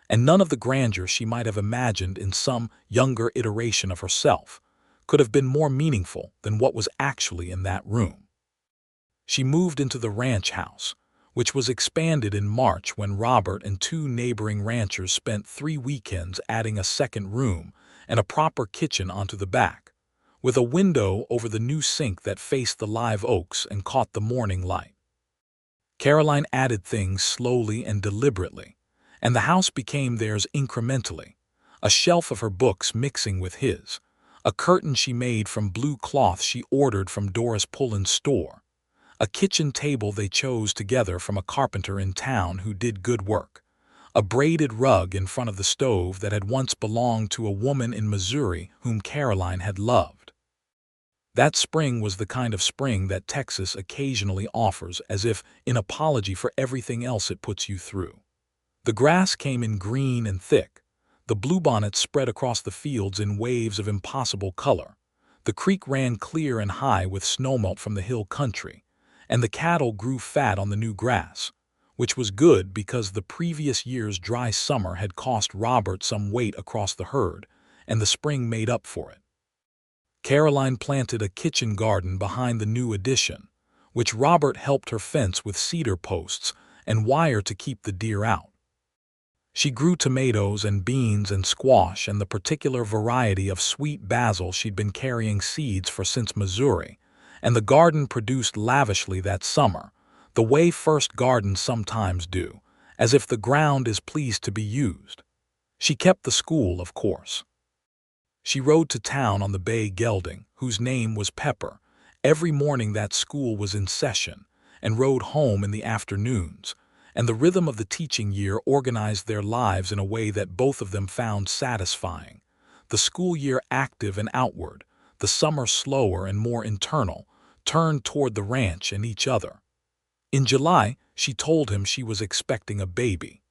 and none of the grandeur she might have imagined in some younger iteration of herself could have been more meaningful than what was actually in that room. She moved into the ranch house, which was expanded in March when Robert and 2 neighboring ranchers spent 3 weekends adding a second room and a proper kitchen onto the back, with a window over the new sink that faced the live oaks and caught the morning light. Caroline added things slowly and deliberately, and the house became theirs incrementally, a shelf of her books mixing with his, a curtain she made from blue cloth she ordered from Doris Pullen's store, a kitchen table they chose together from a carpenter in town who did good work, a braided rug in front of the stove that had once belonged to a woman in Missouri whom Caroline had loved. That spring was the kind of spring that Texas occasionally offers as if in apology for everything else it puts you through. The grass came in green and thick, the bluebonnets spread across the fields in waves of impossible color, the creek ran clear and high with snowmelt from the hill country, and the cattle grew fat on the new grass, which was good because the previous year's dry summer had cost Robert some weight across the herd, and the spring made up for it. Caroline planted a kitchen garden behind the new addition, which Robert helped her fence with cedar posts and wire to keep the deer out. She grew tomatoes and beans and squash and the particular variety of sweet basil she'd been carrying seeds for since Missouri, and the garden produced lavishly that summer, the way first gardens sometimes do, as if the ground is pleased to be used. She kept the school, of course. She rode to town on the bay gelding, whose name was Pepper, every morning that school was in session, and rode home in the afternoons, and the rhythm of the teaching year organized their lives in a way that both of them found satisfying. The school year active and outward, the summer slower and more internal, turned toward the ranch and each other. In July, she told him she was expecting a baby.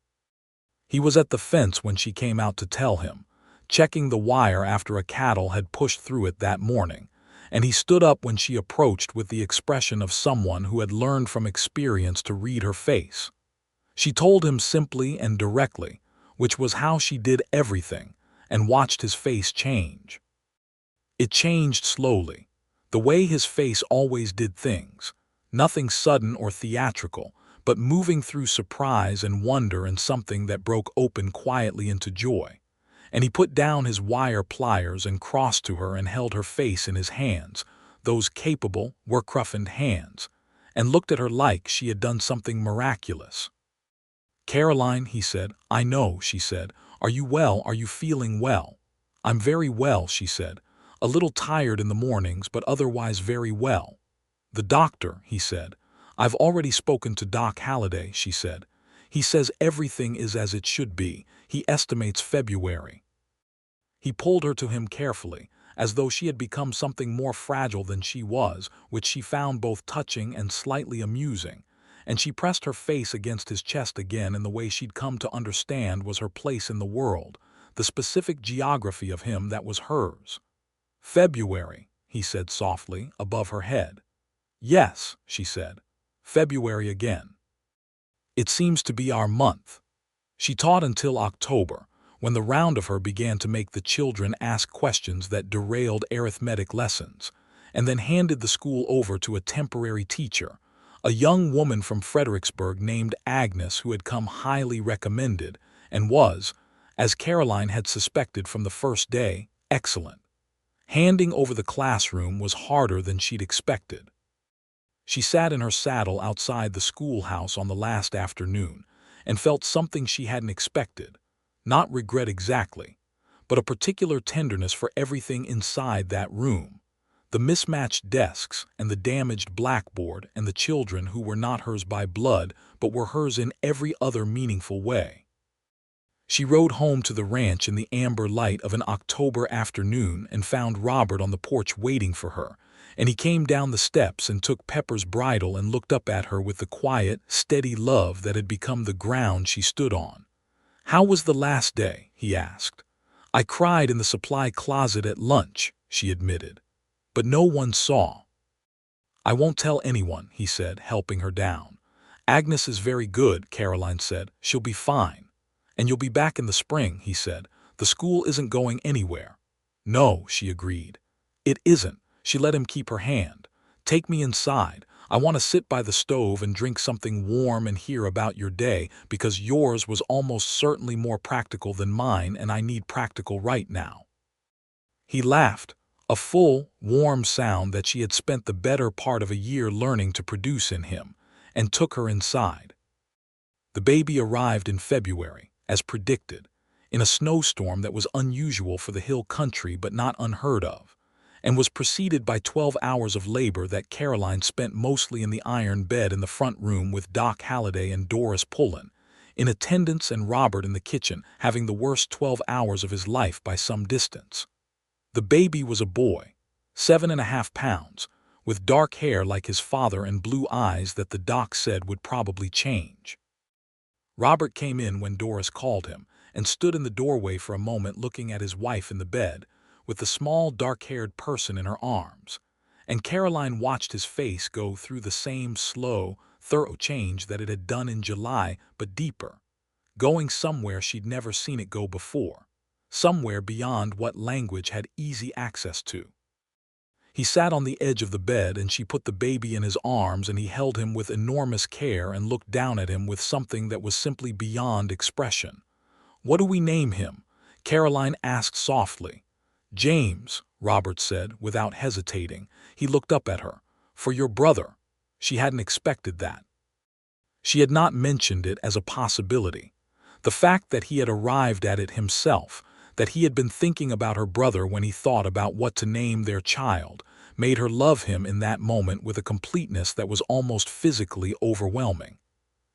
He was at the fence when she came out to tell him, checking the wire after a cattle had pushed through it that morning, and he stood up when she approached with the expression of someone who had learned from experience to read her face. She told him simply and directly, which was how she did everything, and watched his face change. It changed slowly, the way his face always did things, nothing sudden or theatrical, but moving through surprise and wonder and something that broke open quietly into joy. And he put down his wire pliers and crossed to her and held her face in his hands, those capable, work-roughened hands, and looked at her like she had done something miraculous. "Caroline," he said. "I know," she said. "Are you well? Are you feeling well?" "I'm very well," she said. "A little tired in the mornings, but otherwise very well." "The doctor," he said. "I've already spoken to Doc Halliday," she said. "He says everything is as it should be. He estimates February." He pulled her to him carefully, as though she had become something more fragile than she was, which she found both touching and slightly amusing, and she pressed her face against his chest again in the way she'd come to understand was her place in the world, the specific geography of him that was hers. "February," he said softly, above her head. "Yes," she said. "February again. It seems to be our month." She taught until October, when the round of her began to make the children ask questions that derailed arithmetic lessons, and then handed the school over to a temporary teacher, a young woman from Fredericksburg named Agnes who had come highly recommended and was, as Caroline had suspected from the first day, excellent. Handing over the classroom was harder than she'd expected. She sat in her saddle outside the schoolhouse on the last afternoon and felt something she hadn't expected, not regret exactly, but a particular tenderness for everything inside that room, the mismatched desks and the damaged blackboard and the children who were not hers by blood but were hers in every other meaningful way. She rode home to the ranch in the amber light of an October afternoon and found Robert on the porch waiting for her, and he came down the steps and took Pepper's bridle and looked up at her with the quiet, steady love that had become the ground she stood on. "How was the last day?" he asked. "I cried in the supply closet at lunch," she admitted. "But no one saw." "I won't tell anyone," he said, helping her down. "Agnes is very good," Caroline said. "She'll be fine." "And you'll be back in the spring," he said. "The school isn't going anywhere." "No," she agreed. "It isn't." She let him keep her hand. "Take me inside. I want to sit by the stove and drink something warm and hear about your day, because yours was almost certainly more practical than mine, and I need practical right now." He laughed, a full, warm sound that she had spent the better part of a year learning to produce in him, and took her inside. The baby arrived in February, as predicted, in a snowstorm that was unusual for the hill country but not unheard of, and was preceded by 12 hours of labor that Caroline spent mostly in the iron bed in the front room with Doc Halliday and Doris Pullen, in attendance, and Robert in the kitchen, having the worst 12 hours of his life by some distance. The baby was a boy, 7.5 pounds, with dark hair like his father and blue eyes that the doc said would probably change. Robert came in when Doris called him and stood in the doorway for a moment looking at his wife in the bed, with the small dark-haired person in her arms, and Caroline watched his face go through the same slow, thorough change that it had done in July, but deeper, going somewhere she'd never seen it go before, somewhere beyond what language had easy access to. He sat on the edge of the bed and she put the baby in his arms and he held him with enormous care and looked down at him with something that was simply beyond expression. "What do we name him?" Caroline asked softly. "James," Robert said, without hesitating. He looked up at her. "For your brother." She hadn't expected that. She had not mentioned it as a possibility. The fact that he had arrived at it himself, that he had been thinking about her brother when he thought about what to name their child, made her love him in that moment with a completeness that was almost physically overwhelming.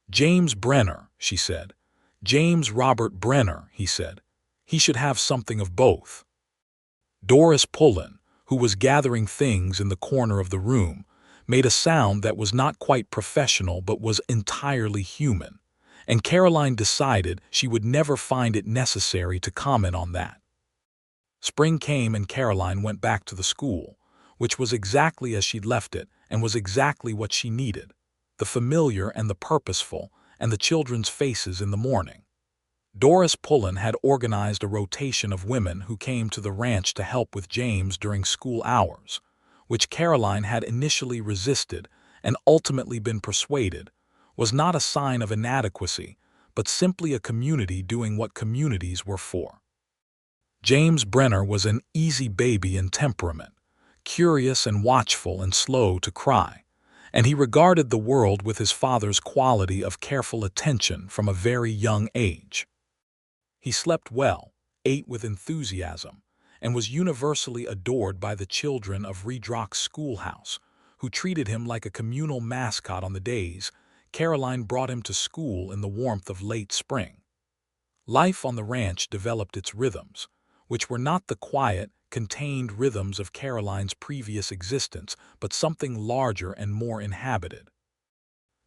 "James Brenner," she said. "James Robert Brenner," he said. "He should have something of both." Doris Pullen, who was gathering things in the corner of the room, made a sound that was not quite professional but was entirely human, and Caroline decided she would never find it necessary to comment on that. Spring came and Caroline went back to the school, which was exactly as she'd left it and was exactly what she needed, the familiar and the purposeful, and the children's faces in the morning. Doris Pullen had organized a rotation of women who came to the ranch to help with James during school hours, which Caroline had initially resisted and ultimately been persuaded was not a sign of inadequacy, but simply a community doing what communities were for. James Brenner was an easy baby in temperament, curious and watchful and slow to cry, and he regarded the world with his father's quality of careful attention from a very young age. He slept well, ate with enthusiasm, and was universally adored by the children of Redrock's schoolhouse, who treated him like a communal mascot on the days Caroline brought him to school in the warmth of late spring. Life on the ranch developed its rhythms, which were not the quiet, contained rhythms of Caroline's previous existence, but something larger and more inhabited.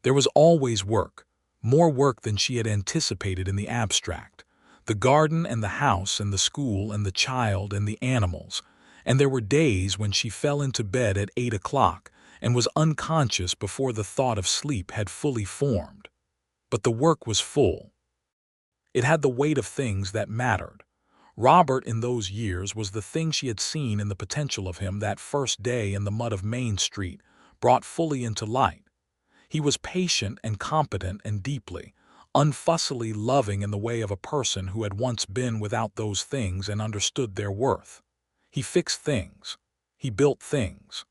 There was always work, more work than she had anticipated in the abstract. The garden and the house and the school and the child and the animals, and there were days when she fell into bed at 8 o'clock and was unconscious before the thought of sleep had fully formed. But the work was full. It had the weight of things that mattered. Robert in those years was the thing she had seen in the potential of him that first day in the mud of Main Street, brought fully into light. He was patient and competent and deeply, unfussily loving in the way of a person who had once been without those things and understood their worth. He fixed things. He built things.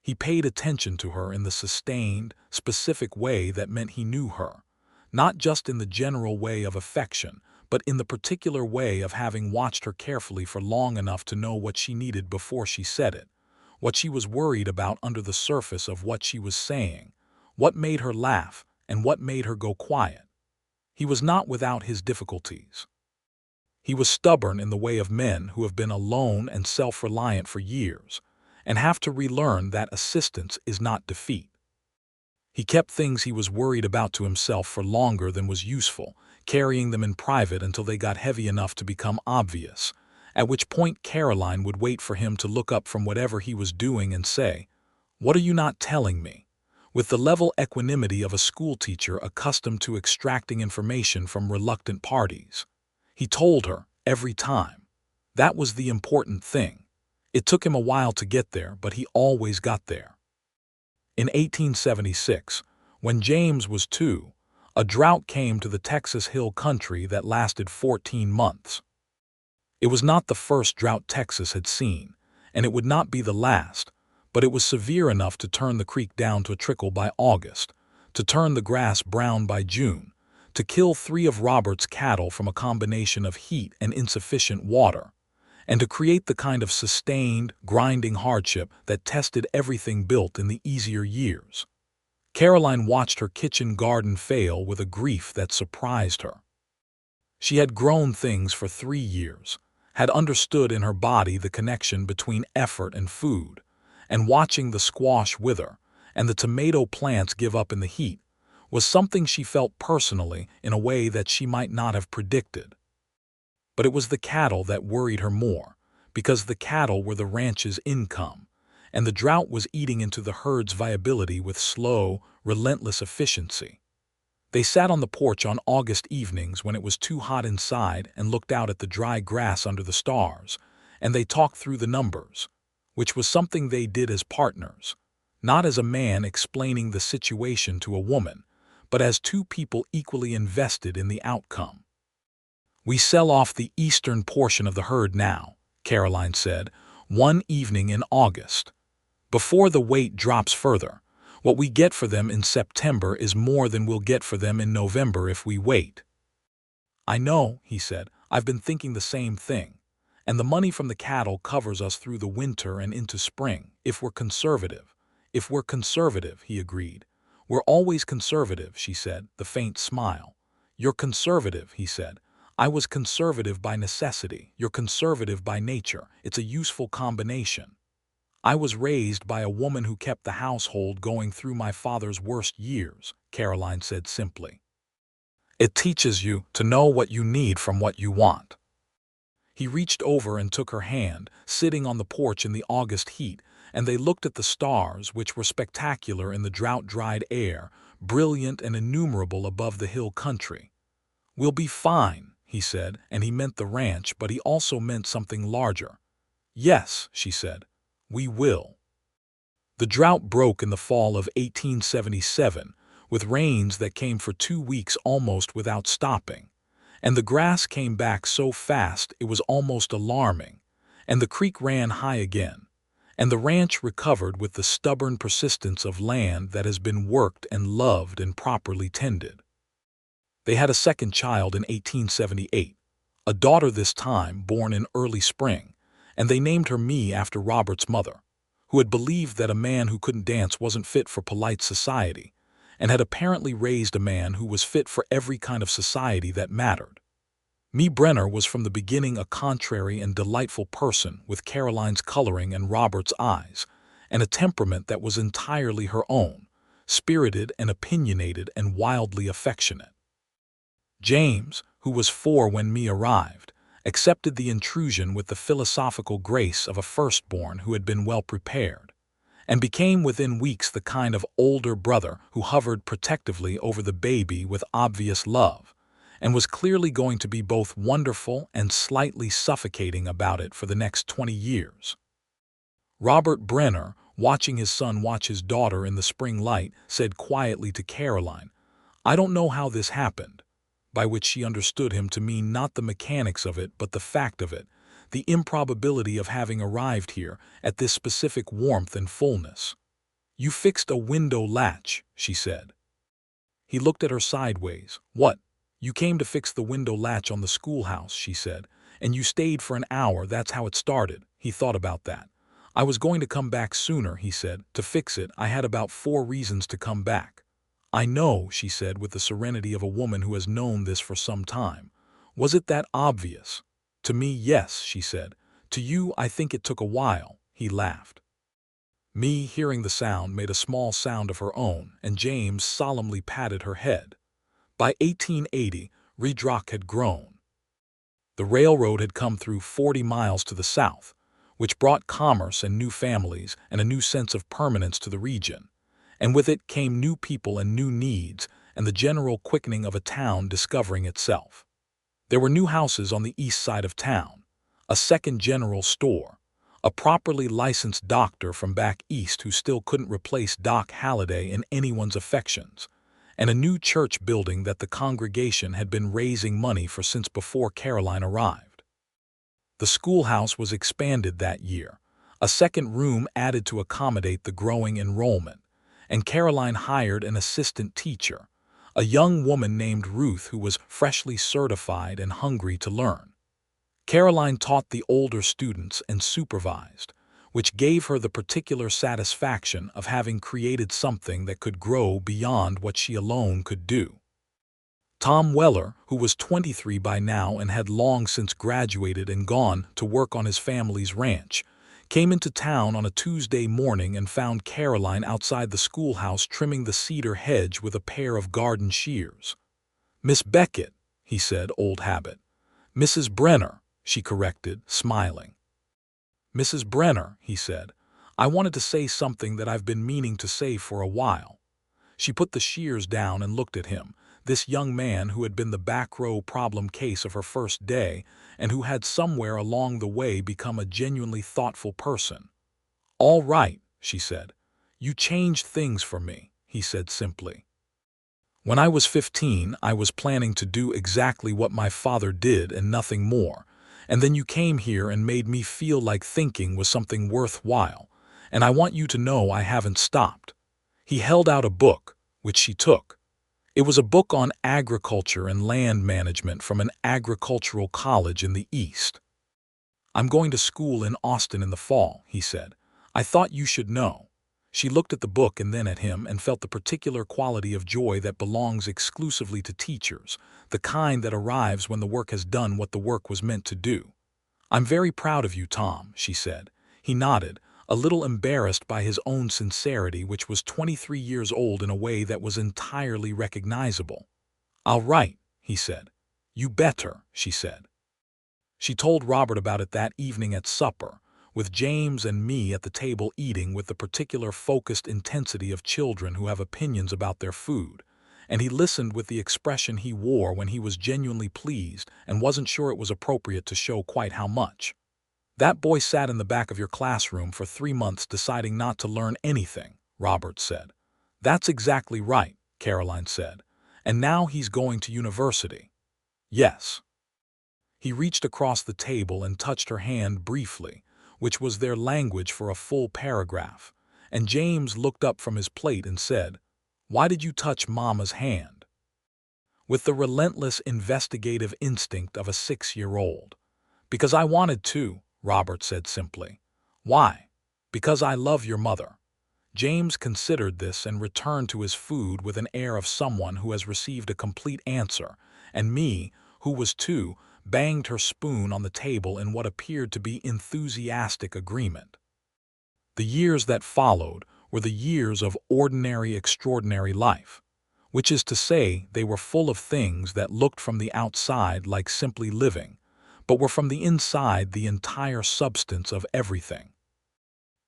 He paid attention to her in the sustained, specific way that meant he knew her, not just in the general way of affection, but in the particular way of having watched her carefully for long enough to know what she needed before she said it, what she was worried about under the surface of what she was saying, what made her laugh and what made her go quiet. He was not without his difficulties. He was stubborn in the way of men who have been alone and self-reliant for years, and have to relearn that assistance is not defeat. He kept things he was worried about to himself for longer than was useful, carrying them in private until they got heavy enough to become obvious, at which point Caroline would wait for him to look up from whatever he was doing and say, "What are you not telling me?" with the level equanimity of a schoolteacher accustomed to extracting information from reluctant parties. He told her, every time. That was the important thing. It took him a while to get there, but he always got there. In 1876, when James was 2, a drought came to the Texas Hill Country that lasted 14 months. It was not the first drought Texas had seen, and it would not be the last, but it was severe enough to turn the creek down to a trickle by August, to turn the grass brown by June, to kill 3 of Robert's cattle from a combination of heat and insufficient water, and to create the kind of sustained, grinding hardship that tested everything built in the easier years. Caroline watched her kitchen garden fail with a grief that surprised her. She had grown things for 3 years, had understood in her body the connection between effort and food, and watching the squash wither and the tomato plants give up in the heat was something she felt personally in a way that she might not have predicted. But it was the cattle that worried her more, because the cattle were the ranch's income, and the drought was eating into the herd's viability with slow, relentless efficiency. They sat on the porch on August evenings when it was too hot inside and looked out at the dry grass under the stars, and they talked through the numbers. which was something they did as partners, not as a man explaining the situation to a woman, but as two people equally invested in the outcome. "We sell off the eastern portion of the herd now," Caroline said, one evening in August. "Before the weight drops further, what we get for them in September is more than we'll get for them in November if we wait." "I know," he said. "I've been thinking the same thing. And the money from the cattle covers us through the winter and into spring, if we're conservative." "If we're conservative," he agreed. "We're always conservative," she said, the faint smile. "You're conservative," he said. "I was conservative by necessity. You're conservative by nature. It's a useful combination." "I was raised by a woman who kept the household going through my father's worst years," Caroline said simply. "It teaches you to know what you need from what you want." He reached over and took her hand, sitting on the porch in the August heat, and they looked at the stars, which were spectacular in the drought-dried air, brilliant and innumerable above the hill country. "We'll be fine," he said, and he meant the ranch, but he also meant something larger. "Yes," she said, "we will." The drought broke in the fall of 1877, with rains that came for 2 weeks almost without stopping. And the grass came back so fast it was almost alarming, and the creek ran high again, and the ranch recovered with the stubborn persistence of land that has been worked and loved and properly tended. They had a second child in 1878, a daughter this time born in early spring, and they named her Me after Robert's mother, who had believed that a man who couldn't dance wasn't fit for polite society, and had apparently raised a man who was fit for every kind of society that mattered. Me Brenner was from the beginning a contrary and delightful person with Caroline's coloring and Robert's eyes, and a temperament that was entirely her own, spirited and opinionated and wildly affectionate. James, who was 4 when Me arrived, accepted the intrusion with the philosophical grace of a firstborn who had been well prepared, and became within weeks the kind of older brother who hovered protectively over the baby with obvious love, and was clearly going to be both wonderful and slightly suffocating about it for the next 20 years. Robert Brenner, watching his son watch his daughter in the spring light, said quietly to Caroline, "I don't know how this happened," by which she understood him to mean not the mechanics of it but the fact of it, the improbability of having arrived here at this specific warmth and fullness. "You fixed a window latch," she said. He looked at her sideways. "What? You came to fix the window latch on the schoolhouse," she said. "And you stayed for an hour, that's how it started." He thought about that. "I was going to come back sooner," he said, "to fix it. I had about 4 reasons to come back." "I know," she said with the serenity of a woman who has known this for some time. "Was it that obvious?" "To me, yes," she said. "To you, I think it took a while." He laughed. Me, hearing the sound, made a small sound of her own, and James solemnly patted her head. By 1880, Redrock had grown. The railroad had come through 40 miles to the south, which brought commerce and new families and a new sense of permanence to the region, and with it came new people and new needs and the general quickening of a town discovering itself. There were new houses on the east side of town, a second general store, a properly licensed doctor from back east who still couldn't replace Doc Halliday in anyone's affections, and a new church building that the congregation had been raising money for since before Caroline arrived. The schoolhouse was expanded that year, a second room added to accommodate the growing enrollment, and Caroline hired an assistant teacher, a young woman named Ruth who was freshly certified and hungry to learn. Caroline taught the older students and supervised, which gave her the particular satisfaction of having created something that could grow beyond what she alone could do. Tom Weller, who was 23 by now and had long since graduated and gone to work on his family's ranch, came into town on a Tuesday morning and found Caroline outside the schoolhouse trimming the cedar hedge with a pair of garden shears. "Miss Beckett," he said, old habit. "Mrs. Brenner," she corrected, smiling. "Mrs. Brenner," he said, "I wanted to say something that I've been meaning to say for a while." She put the shears down and looked at him, this young man who had been the back-row problem case of her first day and who had somewhere along the way become a genuinely thoughtful person. "All right," she said. "You changed things for me," he said simply. "When I was 15, I was planning to do exactly what my father did and nothing more, and then you came here and made me feel like thinking was something worthwhile, and I want you to know I haven't stopped." He held out a book, which she took. It was a book on agriculture and land management from an agricultural college in the East. "I'm going to school in Austin in the fall," he said. "I thought you should know." She looked at the book and then at him and felt the particular quality of joy that belongs exclusively to teachers, the kind that arrives when the work has done what the work was meant to do. "I'm very proud of you, Tom," she said. He nodded, a little embarrassed by his own sincerity, which was 23 years old in a way that was entirely recognizable. "I'll write," he said. "You better," she said. She told Robert about it that evening at supper, with James and me at the table eating with the particular focused intensity of children who have opinions about their food, and he listened with the expression he wore when he was genuinely pleased and wasn't sure it was appropriate to show quite how much. "That boy sat in the back of your classroom for 3 months deciding not to learn anything," Robert said. "That's exactly right," Caroline said. "And now he's going to university." "Yes." He reached across the table and touched her hand briefly, which was their language for a full paragraph, and James looked up from his plate and said, "Why did you touch Mama's hand?" With the relentless investigative instinct of a 6-year-old. "Because I wanted to," Robert said simply. "Why?" "Because I love your mother." James considered this and returned to his food with an air of someone who has received a complete answer, and me, who was 2, banged her spoon on the table in what appeared to be enthusiastic agreement. The years that followed were the years of ordinary, extraordinary life, which is to say they were full of things that looked from the outside like simply living, but were from the inside the entire substance of everything.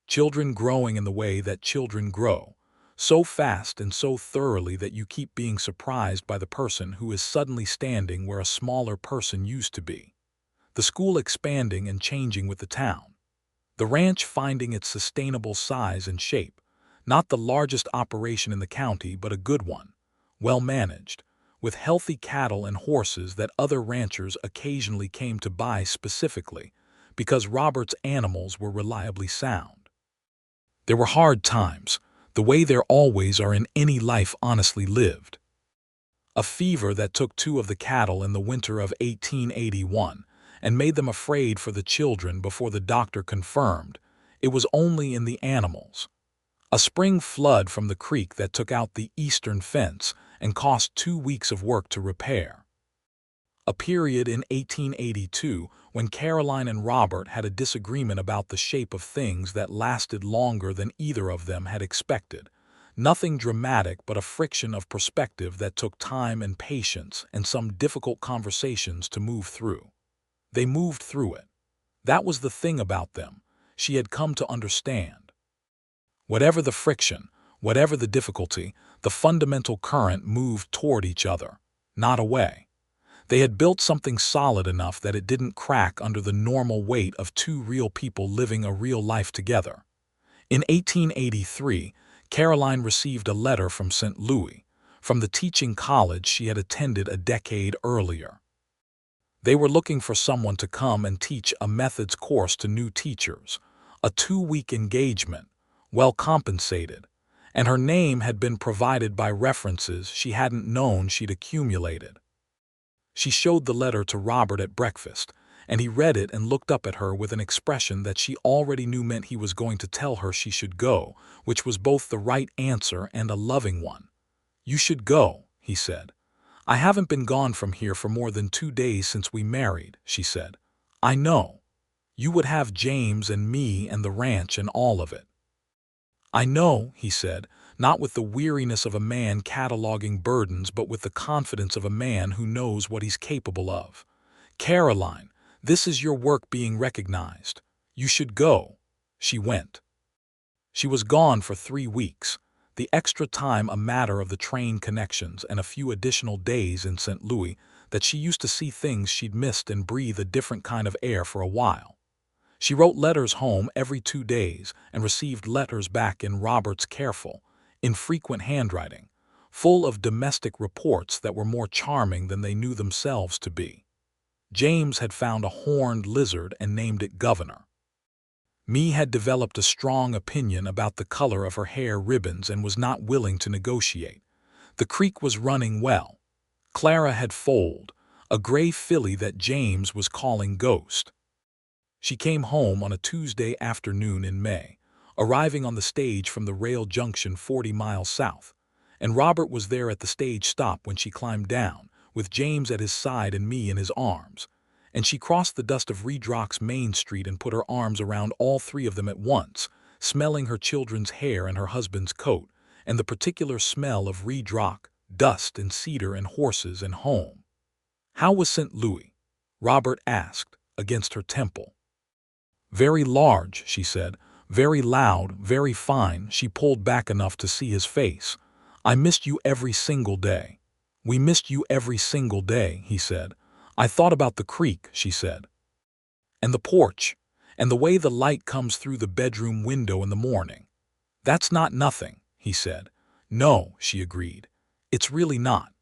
Children growing in the way that children grow, so fast and so thoroughly that you keep being surprised by the person who is suddenly standing where a smaller person used to be. The school expanding and changing with the town. The ranch finding its sustainable size and shape, not the largest operation in the county but a good one, well managed, with healthy cattle and horses that other ranchers occasionally came to buy specifically because Robert's animals were reliably sound. There were hard times, the way there always are in any life honestly lived. A fever that took 2 of the cattle in the winter of 1881 and made them afraid for the children before the doctor confirmed it was only in the animals. A spring flood from the creek that took out the eastern fence and cost 2 weeks of work to repair. A period in 1882 when Caroline and Robert had a disagreement about the shape of things that lasted longer than either of them had expected. Nothing dramatic but a friction of perspective that took time and patience and some difficult conversations to move through. They moved through it. That was the thing about them, she had come to understand. Whatever the friction, whatever the difficulty, the fundamental current moved toward each other, not away. They had built something solid enough that it didn't crack under the normal weight of 2 real people living a real life together. In 1883, Caroline received a letter from St. Louis, from the teaching college she had attended a decade earlier. They were looking for someone to come and teach a methods course to new teachers, a 2-week engagement, well compensated, and her name had been provided by references she hadn't known she'd accumulated. She showed the letter to Robert at breakfast, and he read it and looked up at her with an expression that she already knew meant he was going to tell her she should go, which was both the right answer and a loving one. "You should go," he said. "I haven't been gone from here for more than 2 days since we married," she said. "I know. You would have James and me and the ranch and all of it." "I know," he said, not with the weariness of a man cataloging burdens but with the confidence of a man who knows what he's capable of. "Caroline, this is your work being recognized. You should go." She went. She was gone for 3 weeks, the extra time a matter of the train connections and a few additional days in St. Louis that she used to see things she'd missed and breathe a different kind of air for a while. She wrote letters home every 2 days and received letters back in Robert's careful, infrequent handwriting, full of domestic reports that were more charming than they knew themselves to be. James had found a horned lizard and named it Governor. Mee had developed a strong opinion about the color of her hair ribbons and was not willing to negotiate. The creek was running well. Clara had foaled, a gray filly that James was calling Ghost. She came home on a Tuesday afternoon in May, arriving on the stage from the rail junction 40 miles south, and Robert was there at the stage stop when she climbed down, with James at his side and me in his arms, and she crossed the dust of Redrock's Main Street and put her arms around all three of them at once, smelling her children's hair and her husband's coat, and the particular smell of Redrock, dust and cedar and horses and home. "How was St. Louis?" Robert asked, against her temple. "Very large," she said, "very loud, very fine." She pulled back enough to see his face. "I missed you every single day." "We missed you every single day," he said. "I thought about the creek," she said. "And the porch, and the way the light comes through the bedroom window in the morning." "That's not nothing," he said. "No," she agreed. "It's really not."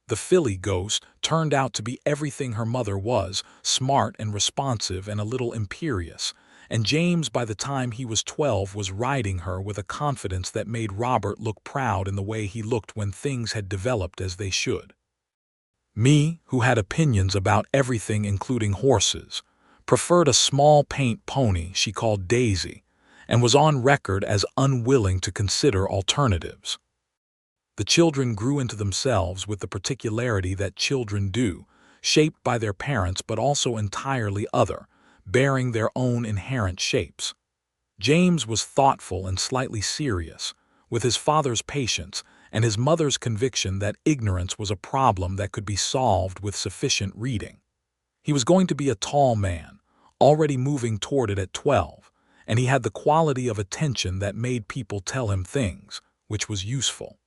The filly Ghost turned out to be everything her mother was, smart and responsive and a little imperious, and James by the time he was 12 was riding her with a confidence that made Robert look proud in the way he looked when things had developed as they should. Me, who had opinions about everything including horses, preferred a small paint pony she called Daisy, and was on record as unwilling to consider alternatives. The children grew into themselves with the particularity that children do, shaped by their parents but also entirely other, bearing their own inherent shapes. James was thoughtful and slightly serious, with his father's patience and his mother's conviction that ignorance was a problem that could be solved with sufficient reading. He was going to be a tall man, already moving toward it at 12, and he had the quality of attention that made people tell him things, which was useful.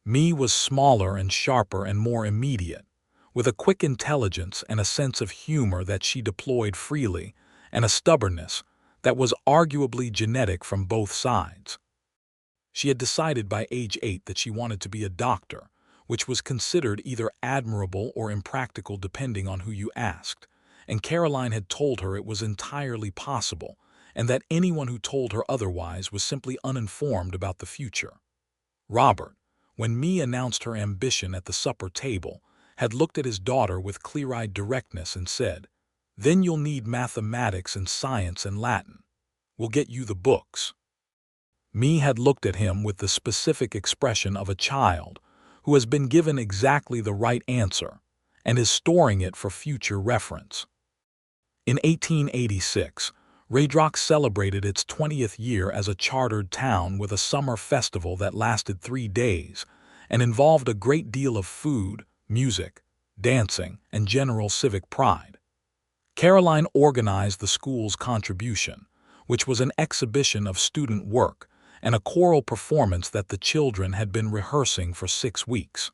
Me was smaller and sharper and more immediate, with a quick intelligence and a sense of humor that she deployed freely, and a stubbornness that was arguably genetic from both sides. She had decided by age 8 that she wanted to be a doctor, which was considered either admirable or impractical depending on who you asked, and Caroline had told her it was entirely possible, and that anyone who told her otherwise was simply uninformed about the future. Robert, when Mee announced her ambition at the supper table, had looked at his daughter with clear-eyed directness and said, "Then you'll need mathematics and science and Latin. We'll get you the books." Mee had looked at him with the specific expression of a child who has been given exactly the right answer and is storing it for future reference. In 1886, Redrock celebrated its 20th year as a chartered town with a summer festival that lasted 3 days and involved a great deal of food, music, dancing, and general civic pride. Caroline organized the school's contribution, which was an exhibition of student work and a choral performance that the children had been rehearsing for 6 weeks.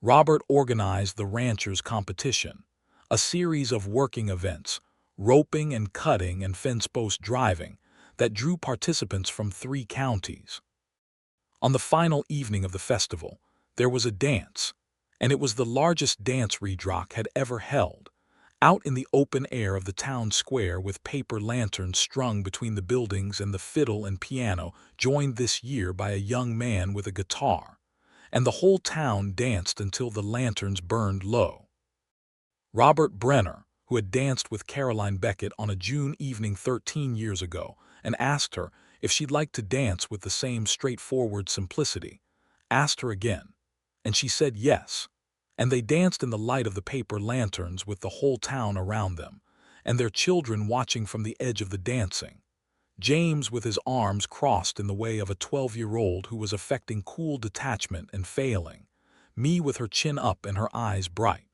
Robert organized the ranchers' competition, a series of working events, roping and cutting and fence-post driving, that drew participants from 3 counties. On the final evening of the festival, there was a dance, and it was the largest dance Redrock had ever held, out in the open air of the town square with paper lanterns strung between the buildings and the fiddle and piano joined this year by a young man with a guitar, and the whole town danced until the lanterns burned low. Robert Brenner, who had danced with Caroline Beckett on a June evening 13 years ago and asked her if she'd like to dance with the same straightforward simplicity, asked her again, and she said yes, and they danced in the light of the paper lanterns with the whole town around them, and their children watching from the edge of the dancing. James with his arms crossed in the way of a 12-year-old who was affecting cool detachment and failing, Me with her chin up and her eyes bright.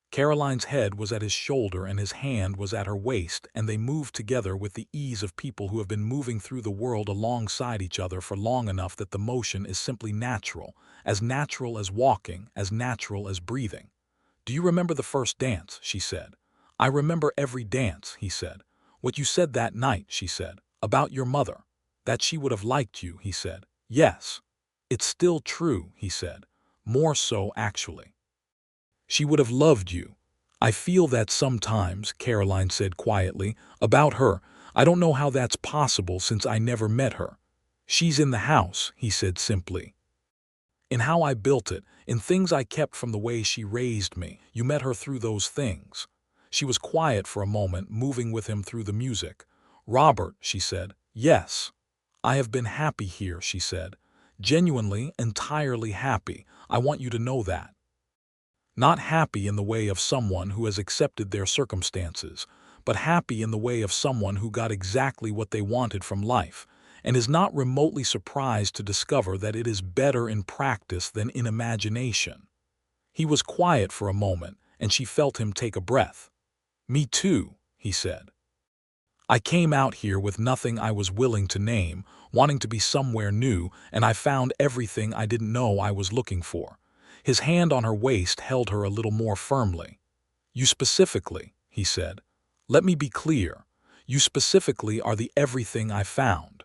Caroline's head was at his shoulder and his hand was at her waist, and they moved together with the ease of people who have been moving through the world alongside each other for long enough that the motion is simply natural as walking, as natural as breathing. "Do you remember the first dance?" she said. "I remember every dance," he said. "What you said that night," she said, "about your mother. That she would have liked you," he said. "Yes. It's still true," he said. "More so, actually. She would have loved you." "I feel that sometimes," Caroline said quietly. "About her, I don't know how that's possible since I never met her." "She's in the house," he said simply. "In how I built it, in things I kept from the way she raised me. You met her through those things." She was quiet for a moment, moving with him through the music. "Robert," she said. "Yes. I have been happy here," she said. "Genuinely, entirely happy. I want you to know that. Not happy in the way of someone who has accepted their circumstances, but happy in the way of someone who got exactly what they wanted from life, and is not remotely surprised to discover that it is better in practice than in imagination." He was quiet for a moment, and she felt him take a breath. "Me too," he said. "I came out here with nothing I was willing to name, wanting to be somewhere new, and I found everything I didn't know I was looking for." His hand on her waist held her a little more firmly. "You specifically," he said. "Let me be clear. You specifically are the everything I found."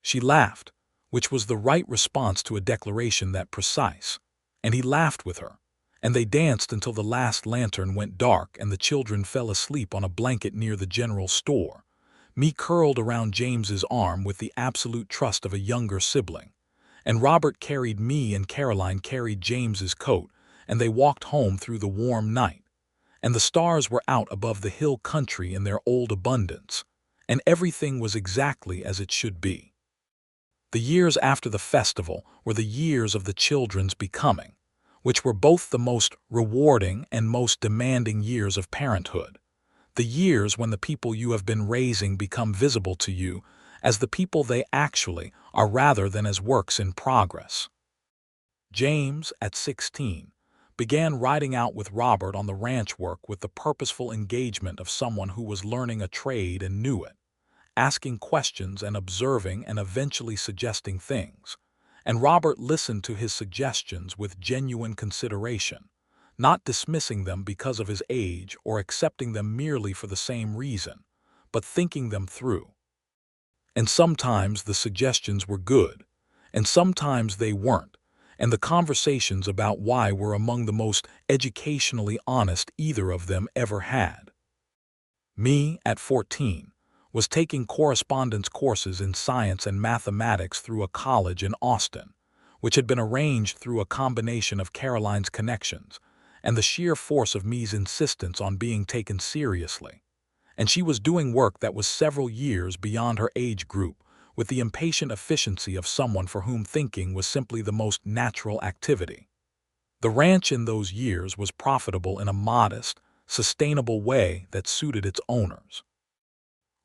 She laughed, which was the right response to a declaration that precise, and he laughed with her, and they danced until the last lantern went dark and the children fell asleep on a blanket near the general store. Me curled around James's arm with the absolute trust of a younger sibling, and Robert carried me and Caroline carried James's coat, and they walked home through the warm night. And the stars were out above the hill country in their old abundance, and everything was exactly as it should be. The years after the festival were the years of the children's becoming, which were both the most rewarding and most demanding years of parenthood. The years when the people you have been raising become visible to you as the people they actually are rather than as works in progress. James, at 16, began riding out with Robert on the ranch work with the purposeful engagement of someone who was learning a trade and knew it, asking questions and observing and eventually suggesting things. And Robert listened to his suggestions with genuine consideration, not dismissing them because of his age or accepting them merely for the same reason, but thinking them through. And sometimes the suggestions were good, and sometimes they weren't, and the conversations about why were among the most educationally honest either of them ever had. Me, at 14, was taking correspondence courses in science and mathematics through a college in Austin, which had been arranged through a combination of Caroline's connections and the sheer force of me's insistence on being taken seriously. And she was doing work that was several years beyond her age group, with the impatient efficiency of someone for whom thinking was simply the most natural activity. The ranch in those years was profitable in a modest, sustainable way that suited its owners.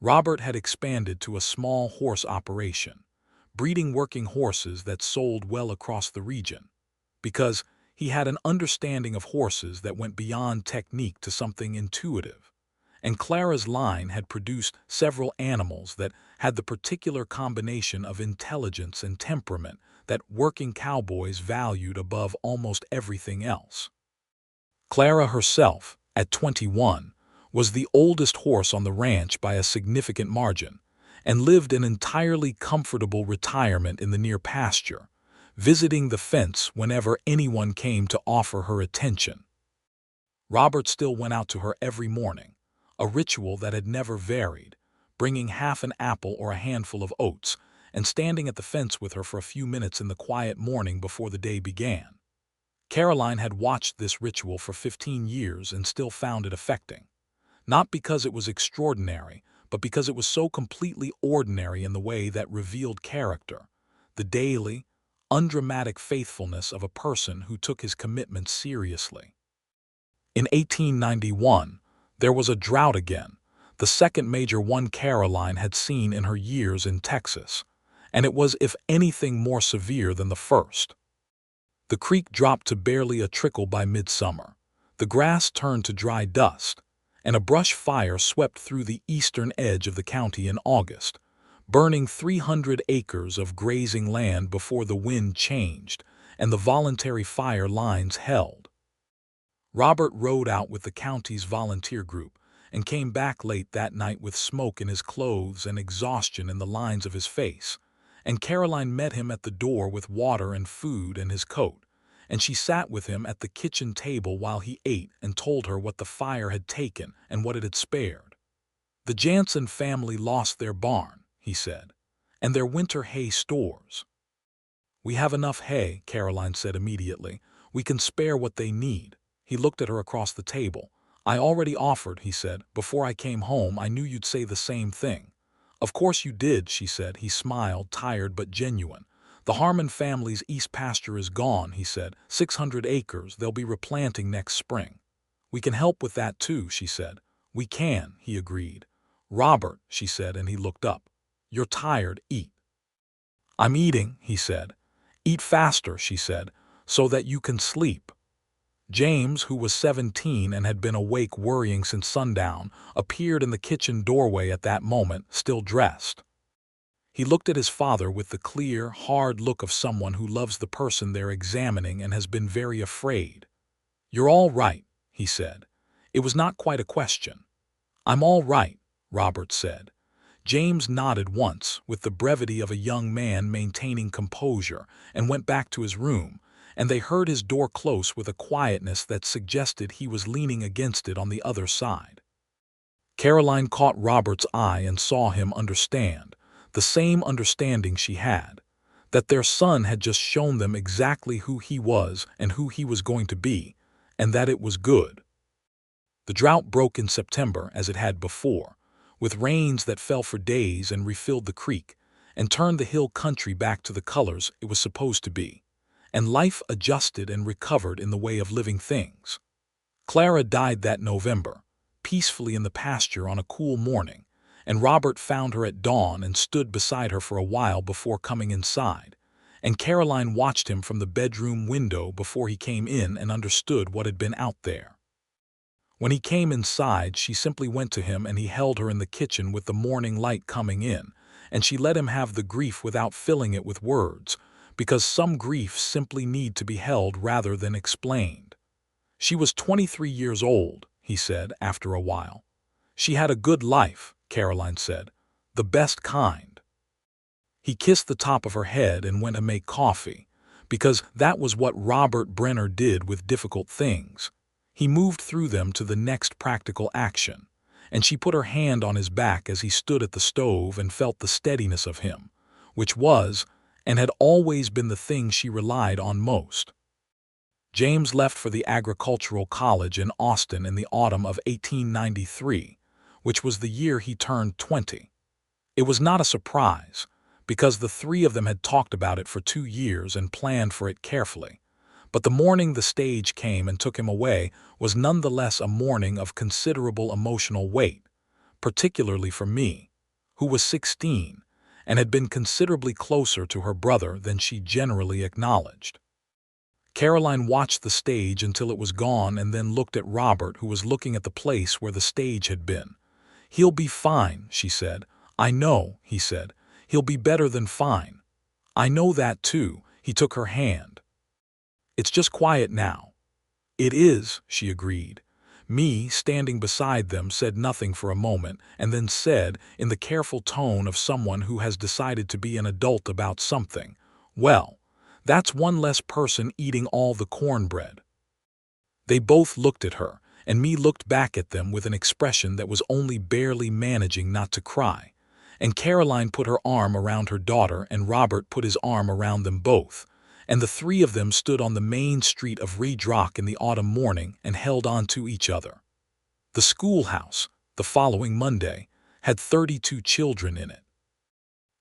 Robert had expanded to a small horse operation, breeding working horses that sold well across the region, because he had an understanding of horses that went beyond technique to something intuitive. And Clara's line had produced several animals that had the particular combination of intelligence and temperament that working cowboys valued above almost everything else. Clara herself, at 21, was the oldest horse on the ranch by a significant margin, and lived an entirely comfortable retirement in the near pasture, visiting the fence whenever anyone came to offer her attention. Robert still went out to her every morning, a ritual that had never varied, bringing half an apple or a handful of oats, and standing at the fence with her for a few minutes in the quiet morning before the day began. Caroline had watched this ritual for 15 years and still found it affecting, not because it was extraordinary, but because it was so completely ordinary in the way that revealed character, the daily, undramatic faithfulness of a person who took his commitment seriously. In 1891, there was a drought again, the second major one Caroline had seen in her years in Texas, and it was, if anything, more severe than the first. The creek dropped to barely a trickle by midsummer, the grass turned to dry dust, and a brush fire swept through the eastern edge of the county in August, burning 300 acres of grazing land before the wind changed and the voluntary fire lines held. Robert rode out with the county's volunteer group, and came back late that night with smoke in his clothes and exhaustion in the lines of his face. And Caroline met him at the door with water and food and his coat, and she sat with him at the kitchen table while he ate and told her what the fire had taken and what it had spared. "The Jansen family lost their barn," he said, "and their winter hay stores." "We have enough hay," Caroline said immediately. "We can spare what they need." He looked at her across the table. "I already offered," he said. "Before I came home, I knew you'd say the same thing." "Of course you did," she said. He smiled, tired but genuine. "The Harmon family's east pasture is gone," he said. 600 acres they'll be replanting next spring." "We can help with that too," she said. "We can," he agreed. "Robert," she said, and he looked up. "You're tired. Eat." "I'm eating," he said. "Eat faster," she said, "so that you can sleep." James, who was 17 and had been awake worrying since sundown, appeared in the kitchen doorway at that moment, still dressed. He looked at his father with the clear, hard look of someone who loves the person they're examining and has been very afraid. "You're all right," he said. It was not quite a question. "I'm all right," Robert said. James nodded once, with the brevity of a young man maintaining composure, and went back to his room, and they heard his door close with a quietness that suggested he was leaning against it on the other side. Caroline caught Robert's eye and saw him understand, the same understanding she had, that their son had just shown them exactly who he was and who he was going to be, and that it was good. The drought broke in September as it had before, with rains that fell for days and refilled the creek, and turned the hill country back to the colors it was supposed to be, and life adjusted and recovered in the way of living things. Clara died that November, peacefully in the pasture on a cool morning, and Robert found her at dawn and stood beside her for a while before coming inside, and Caroline watched him from the bedroom window before he came in and understood what had been out there. When he came inside, she simply went to him and he held her in the kitchen with the morning light coming in, and she let him have the grief without filling it with words, because some griefs simply need to be held rather than explained. "She was 23 years old," he said after a while. "She had a good life," Caroline said, "the best kind." He kissed the top of her head and went to make coffee, because that was what Robert Brenner did with difficult things. He moved through them to the next practical action, and she put her hand on his back as he stood at the stove and felt the steadiness of him, which was and had always been the thing she relied on most. James left for the agricultural college in Austin in the autumn of 1893, which was the year he turned 20. It was not a surprise, because the three of them had talked about it for 2 years and planned for it carefully. But the morning the stage came and took him away was nonetheless a morning of considerable emotional weight, particularly for me, who was 16 and had been considerably closer to her brother than she generally acknowledged. Caroline watched the stage until it was gone and then looked at Robert, who was looking at the place where the stage had been. "He'll be fine," she said. "I know," he said. "He'll be better than fine." "I know that too." He took her hand. "It's just quiet now." "It is," she agreed. Me, standing beside them, said nothing for a moment, and then said, in the careful tone of someone who has decided to be an adult about something, "Well, that's one less person eating all the cornbread." They both looked at her, and me looked back at them with an expression that was only barely managing not to cry, and Caroline put her arm around her daughter and Robert put his arm around them both, and the three of them stood on the main street of Redrock in the autumn morning and held on to each other. The schoolhouse, the following Monday, had 32 children in it.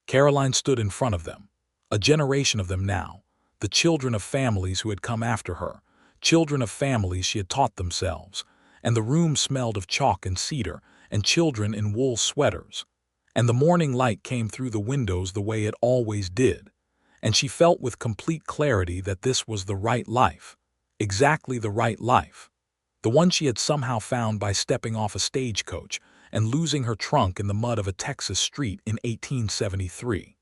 Caroline stood in front of them, a generation of them now, the children of families who had come after her, children of families she had taught themselves, and the room smelled of chalk and cedar, and children in wool sweaters, and the morning light came through the windows the way it always did, and she felt with complete clarity that this was the right life, exactly the right life, the one she had somehow found by stepping off a stagecoach and losing her trunk in the mud of a Texas street in 1873.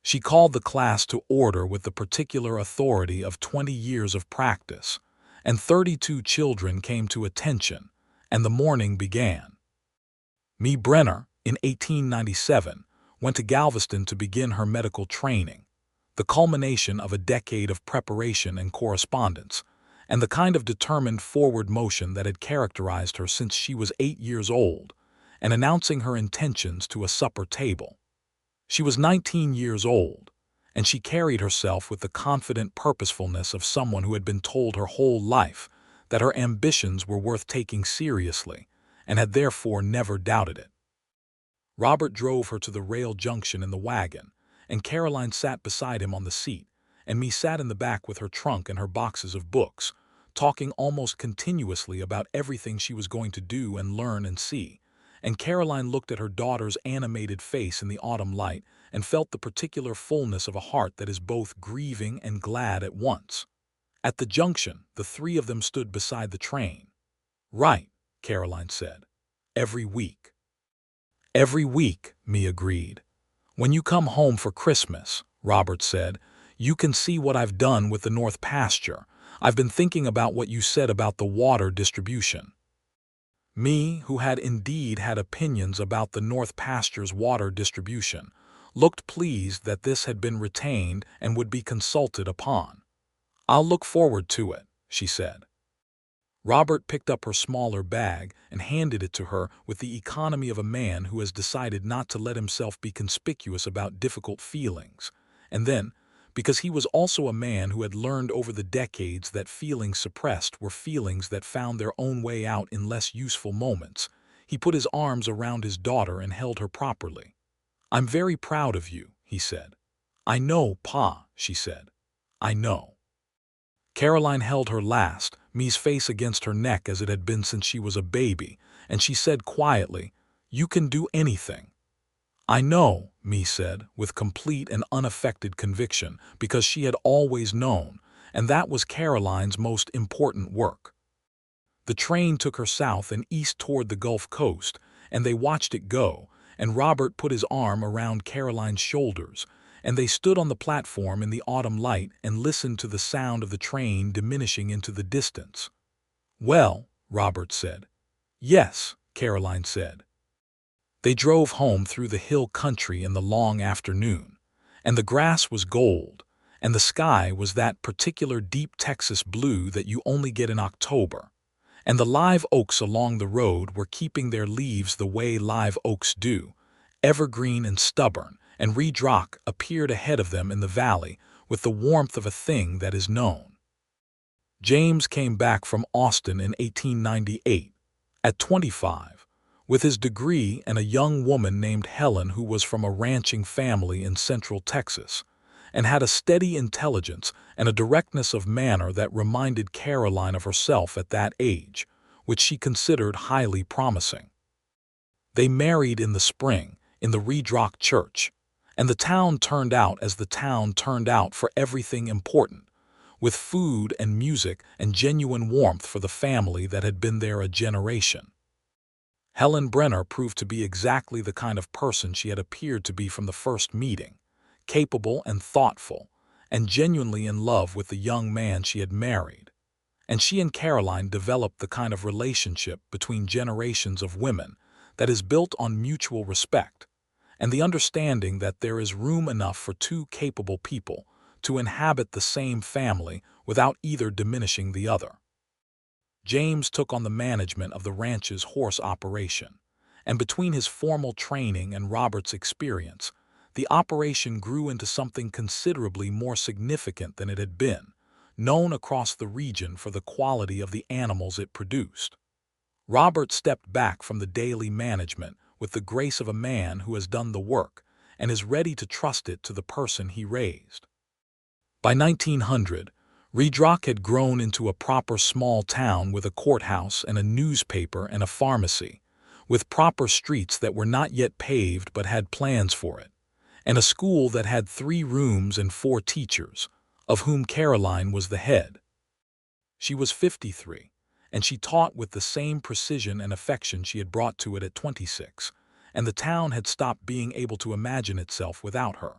She called the class to order with the particular authority of 20 years of practice, and 32 children came to attention, and the morning began. Me Brenner, in 1897, went to Galveston to begin her medical training, the culmination of a decade of preparation and correspondence, and the kind of determined forward motion that had characterized her since she was 8 years old, and announcing her intentions to a supper table. She was 19 years old, and she carried herself with the confident purposefulness of someone who had been told her whole life that her ambitions were worth taking seriously, and had therefore never doubted it. Robert drove her to the rail junction in the wagon, and Caroline sat beside him on the seat, and me sat in the back with her trunk and her boxes of books, talking almost continuously about everything she was going to do and learn and see. And Caroline looked at her daughter's animated face in the autumn light and felt the particular fullness of a heart that is both grieving and glad at once. At the junction, the three of them stood beside the train. "Right," Caroline said. "Every week." "Every week," me agreed. "When you come home for Christmas," Robert said, "you can see what I've done with the North Pasture. I've been thinking about what you said about the water distribution." Me, who had indeed had opinions about the North Pasture's water distribution, looked pleased that this had been retained and would be consulted upon. "I'll look forward to it," she said. Robert picked up her smaller bag and handed it to her with the economy of a man who has decided not to let himself be conspicuous about difficult feelings, and then, because he was also a man who had learned over the decades that feelings suppressed were feelings that found their own way out in less useful moments, he put his arms around his daughter and held her properly. "I'm very proud of you," he said. "I know, Pa," she said. "I know." Caroline held her last, me's face against her neck as it had been since she was a baby, and she said quietly, "You can do anything." "I know," me said, with complete and unaffected conviction, because she had always known, and that was Caroline's most important work. The train took her south and east toward the Gulf Coast, and they watched it go, and Robert put his arm around Caroline's shoulders, and they stood on the platform in the autumn light and listened to the sound of the train diminishing into the distance. "Well," Robert said. "Yes," Caroline said. They drove home through the hill country in the long afternoon, and the grass was gold, and the sky was that particular deep Texas blue that you only get in October, and the live oaks along the road were keeping their leaves the way live oaks do, evergreen and stubborn, and Redrock appeared ahead of them in the valley with the warmth of a thing that is known. James came back from Austin in 1898, at 25, with his degree and a young woman named Helen who was from a ranching family in central Texas, and had a steady intelligence and a directness of manner that reminded Caroline of herself at that age, which she considered highly promising. They married in the spring, in the Redrock church, and the town turned out as the town turned out for everything important, with food and music and genuine warmth for the family that had been there a generation. Helen Brenner proved to be exactly the kind of person she had appeared to be from the first meeting, capable and thoughtful, and genuinely in love with the young man she had married. And she and Caroline developed the kind of relationship between generations of women that is built on mutual respect, and the understanding that there is room enough for two capable people to inhabit the same family without either diminishing the other. James took on the management of the ranch's horse operation, and between his formal training and Robert's experience, the operation grew into something considerably more significant than it had been, known across the region for the quality of the animals it produced. Robert stepped back from the daily management with the grace of a man who has done the work and is ready to trust it to the person he raised. By 1900, Redrock had grown into a proper small town with a courthouse and a newspaper and a pharmacy, with proper streets that were not yet paved but had plans for it, and a school that had 3 rooms and 4 teachers, of whom Caroline was the head. She was 53, and she taught with the same precision and affection she had brought to it at 26, and the town had stopped being able to imagine itself without her.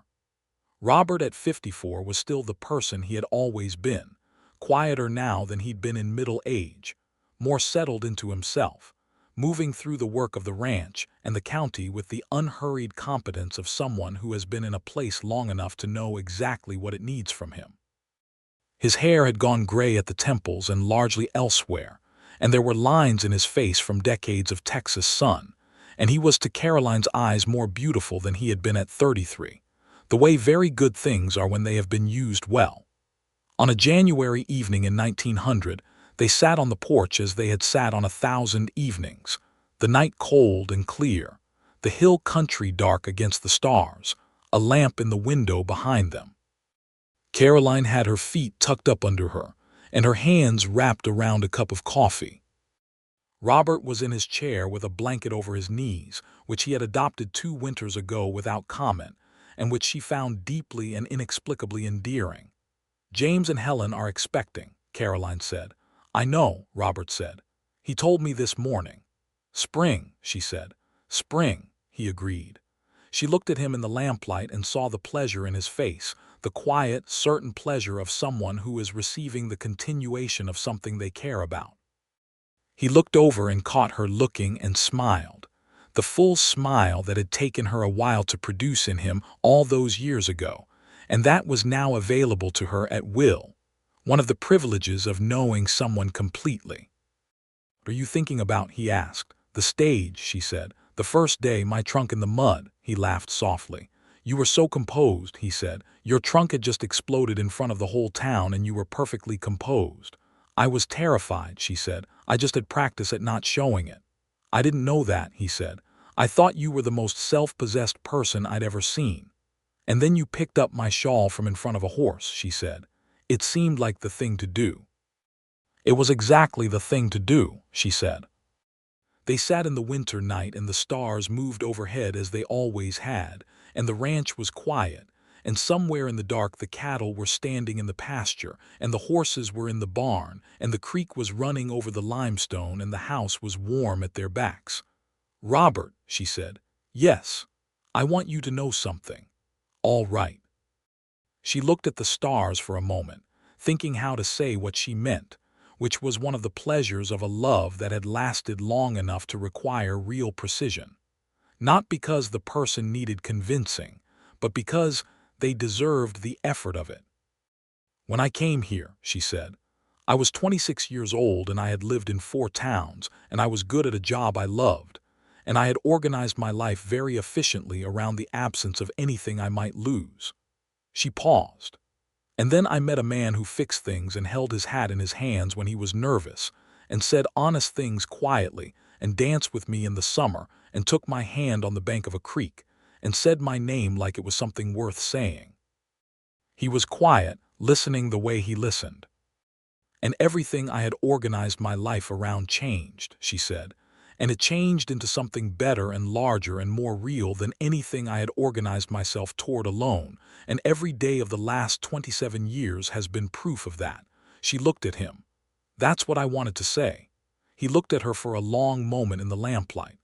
Robert at 54 was still the person he had always been, quieter now than he'd been in middle age, more settled into himself, moving through the work of the ranch and the county with the unhurried competence of someone who has been in a place long enough to know exactly what it needs from him. His hair had gone gray at the temples and largely elsewhere, and there were lines in his face from decades of Texas sun, and he was to Caroline's eyes more beautiful than he had been at 33, the way very good things are when they have been used well. On a January evening in 1900, they sat on the porch as they had sat on 1,000 evenings, the night cold and clear, the hill country dark against the stars, a lamp in the window behind them. Caroline had her feet tucked up under her, and her hands wrapped around a cup of coffee. Robert was in his chair with a blanket over his knees, which he had adopted 2 winters ago without comment, and which she found deeply and inexplicably endearing. "James and Helen are expecting," Caroline said. "I know," Robert said. "He told me this morning." "Spring," she said. "Spring," he agreed. She looked at him in the lamplight and saw the pleasure in his face, the quiet, certain pleasure of someone who is receiving the continuation of something they care about. He looked over and caught her looking and smiled, the full smile that had taken her a while to produce in him all those years ago, and that was now available to her at will, one of the privileges of knowing someone completely. "What are you thinking about?" he asked. "The stage," she said. "The first day, my trunk in the mud." He laughed softly. "You were so composed," he said. "Your trunk had just exploded in front of the whole town and you were perfectly composed." "I was terrified," she said. "I just had practice at not showing it." "I didn't know that," he said. "I thought you were the most self-possessed person I'd ever seen." "And then you picked up my shawl from in front of a horse," she said. "It seemed like the thing to do." "It was exactly the thing to do," she said. They sat in the winter night and the stars moved overhead as they always had, and the ranch was quiet, and somewhere in the dark the cattle were standing in the pasture, and the horses were in the barn, and the creek was running over the limestone, and the house was warm at their backs. "Robert," she said. "Yes. I want you to know something." "All right." She looked at the stars for a moment, thinking how to say what she meant, which was one of the pleasures of a love that had lasted long enough to require real precision. Not because the person needed convincing, but because they deserved the effort of it. "When I came here," she said, "I was 26 years old and I had lived in 4 towns, and I was good at a job I loved, and I had organized my life very efficiently around the absence of anything I might lose." She paused. "And then I met a man who fixed things and held his hat in his hands when he was nervous, and said honest things quietly, and danced with me in the summer, and took my hand on the bank of a creek, and said my name like it was something worth saying." He was quiet, listening the way he listened. "And everything I had organized my life around changed," she said, "and it changed into something better and larger and more real than anything I had organized myself toward alone, and every day of the last 27 years has been proof of that." She looked at him. "That's what I wanted to say." He looked at her for a long moment in the lamplight.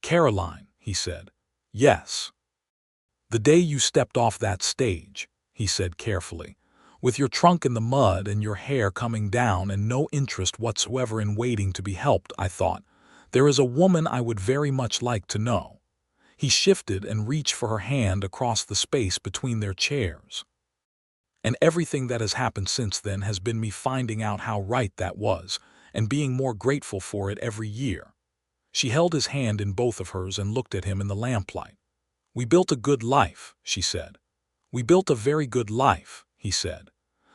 "Caroline," he said. "Yes." "The day you stepped off that stage," he said carefully, "with your trunk in the mud and your hair coming down and no interest whatsoever in waiting to be helped, I thought, there is a woman I would very much like to know." He shifted and reached for her hand across the space between their chairs. "And everything that has happened since then has been me finding out how right that was, and being more grateful for it every year." She held his hand in both of hers and looked at him in the lamplight. "We built a good life," she said. "We built a very good life," he said.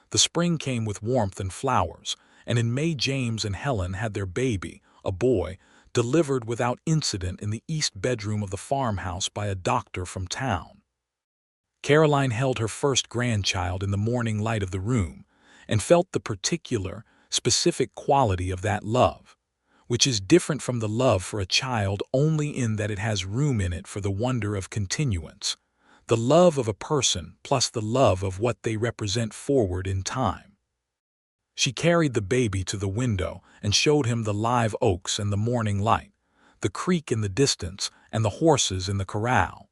The spring came with warmth and flowers, and in May James and Helen had their baby, a boy, delivered without incident in the east bedroom of the farmhouse by a doctor from town. Caroline held her first grandchild in the morning light of the room, and felt the particular, specific quality of that love, which is different from the love for a child only in that it has room in it for the wonder of continuance, the love of a person plus the love of what they represent forward in time. She carried the baby to the window and showed him the live oaks and the morning light, the creek in the distance and the horses in the corral,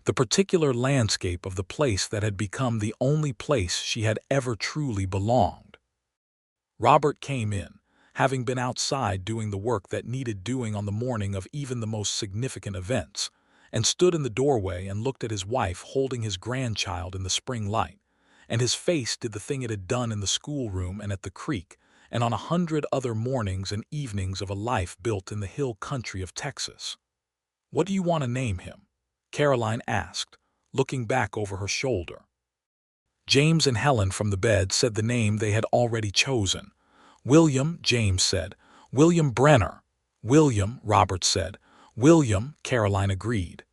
the particular landscape of the place that had become the only place she had ever truly belonged. Robert came in, having been outside doing the work that needed doing on the morning of even the most significant events, and stood in the doorway and looked at his wife holding his grandchild in the spring light, and his face did the thing it had done in the schoolroom and at the creek, and on 100 other mornings and evenings of a life built in the hill country of Texas. "What do you want to name him?" Caroline asked, looking back over her shoulder. James and Helen from the bed said the name they had already chosen. "William," James said. "William Brenner." "William," Robert said. "William," Caroline agreed.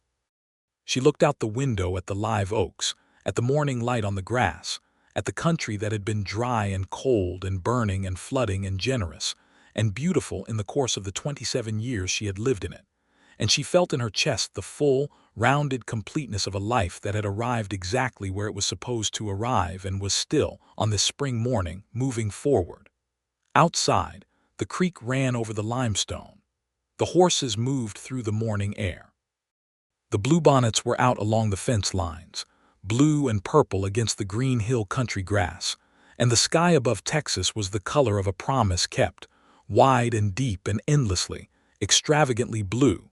She looked out the window at the live oaks, at the morning light on the grass, at the country that had been dry and cold and burning and flooding and generous and beautiful in the course of the 27 years she had lived in it, and she felt in her chest the full, rounded completeness of a life that had arrived exactly where it was supposed to arrive and was still, on this spring morning, moving forward. Outside, the creek ran over the limestone. The horses moved through the morning air. The bluebonnets were out along the fence lines, blue and purple against the green hill country grass, and the sky above Texas was the color of a promise kept, wide and deep and endlessly, extravagantly blue.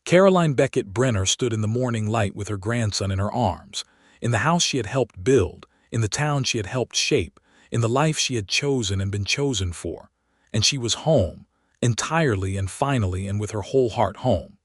Caroline Beckett Brenner stood in the morning light with her grandson in her arms, in the house she had helped build, in the town she had helped shape, in the life she had chosen and been chosen for, and she was home, entirely and finally and with her whole heart home.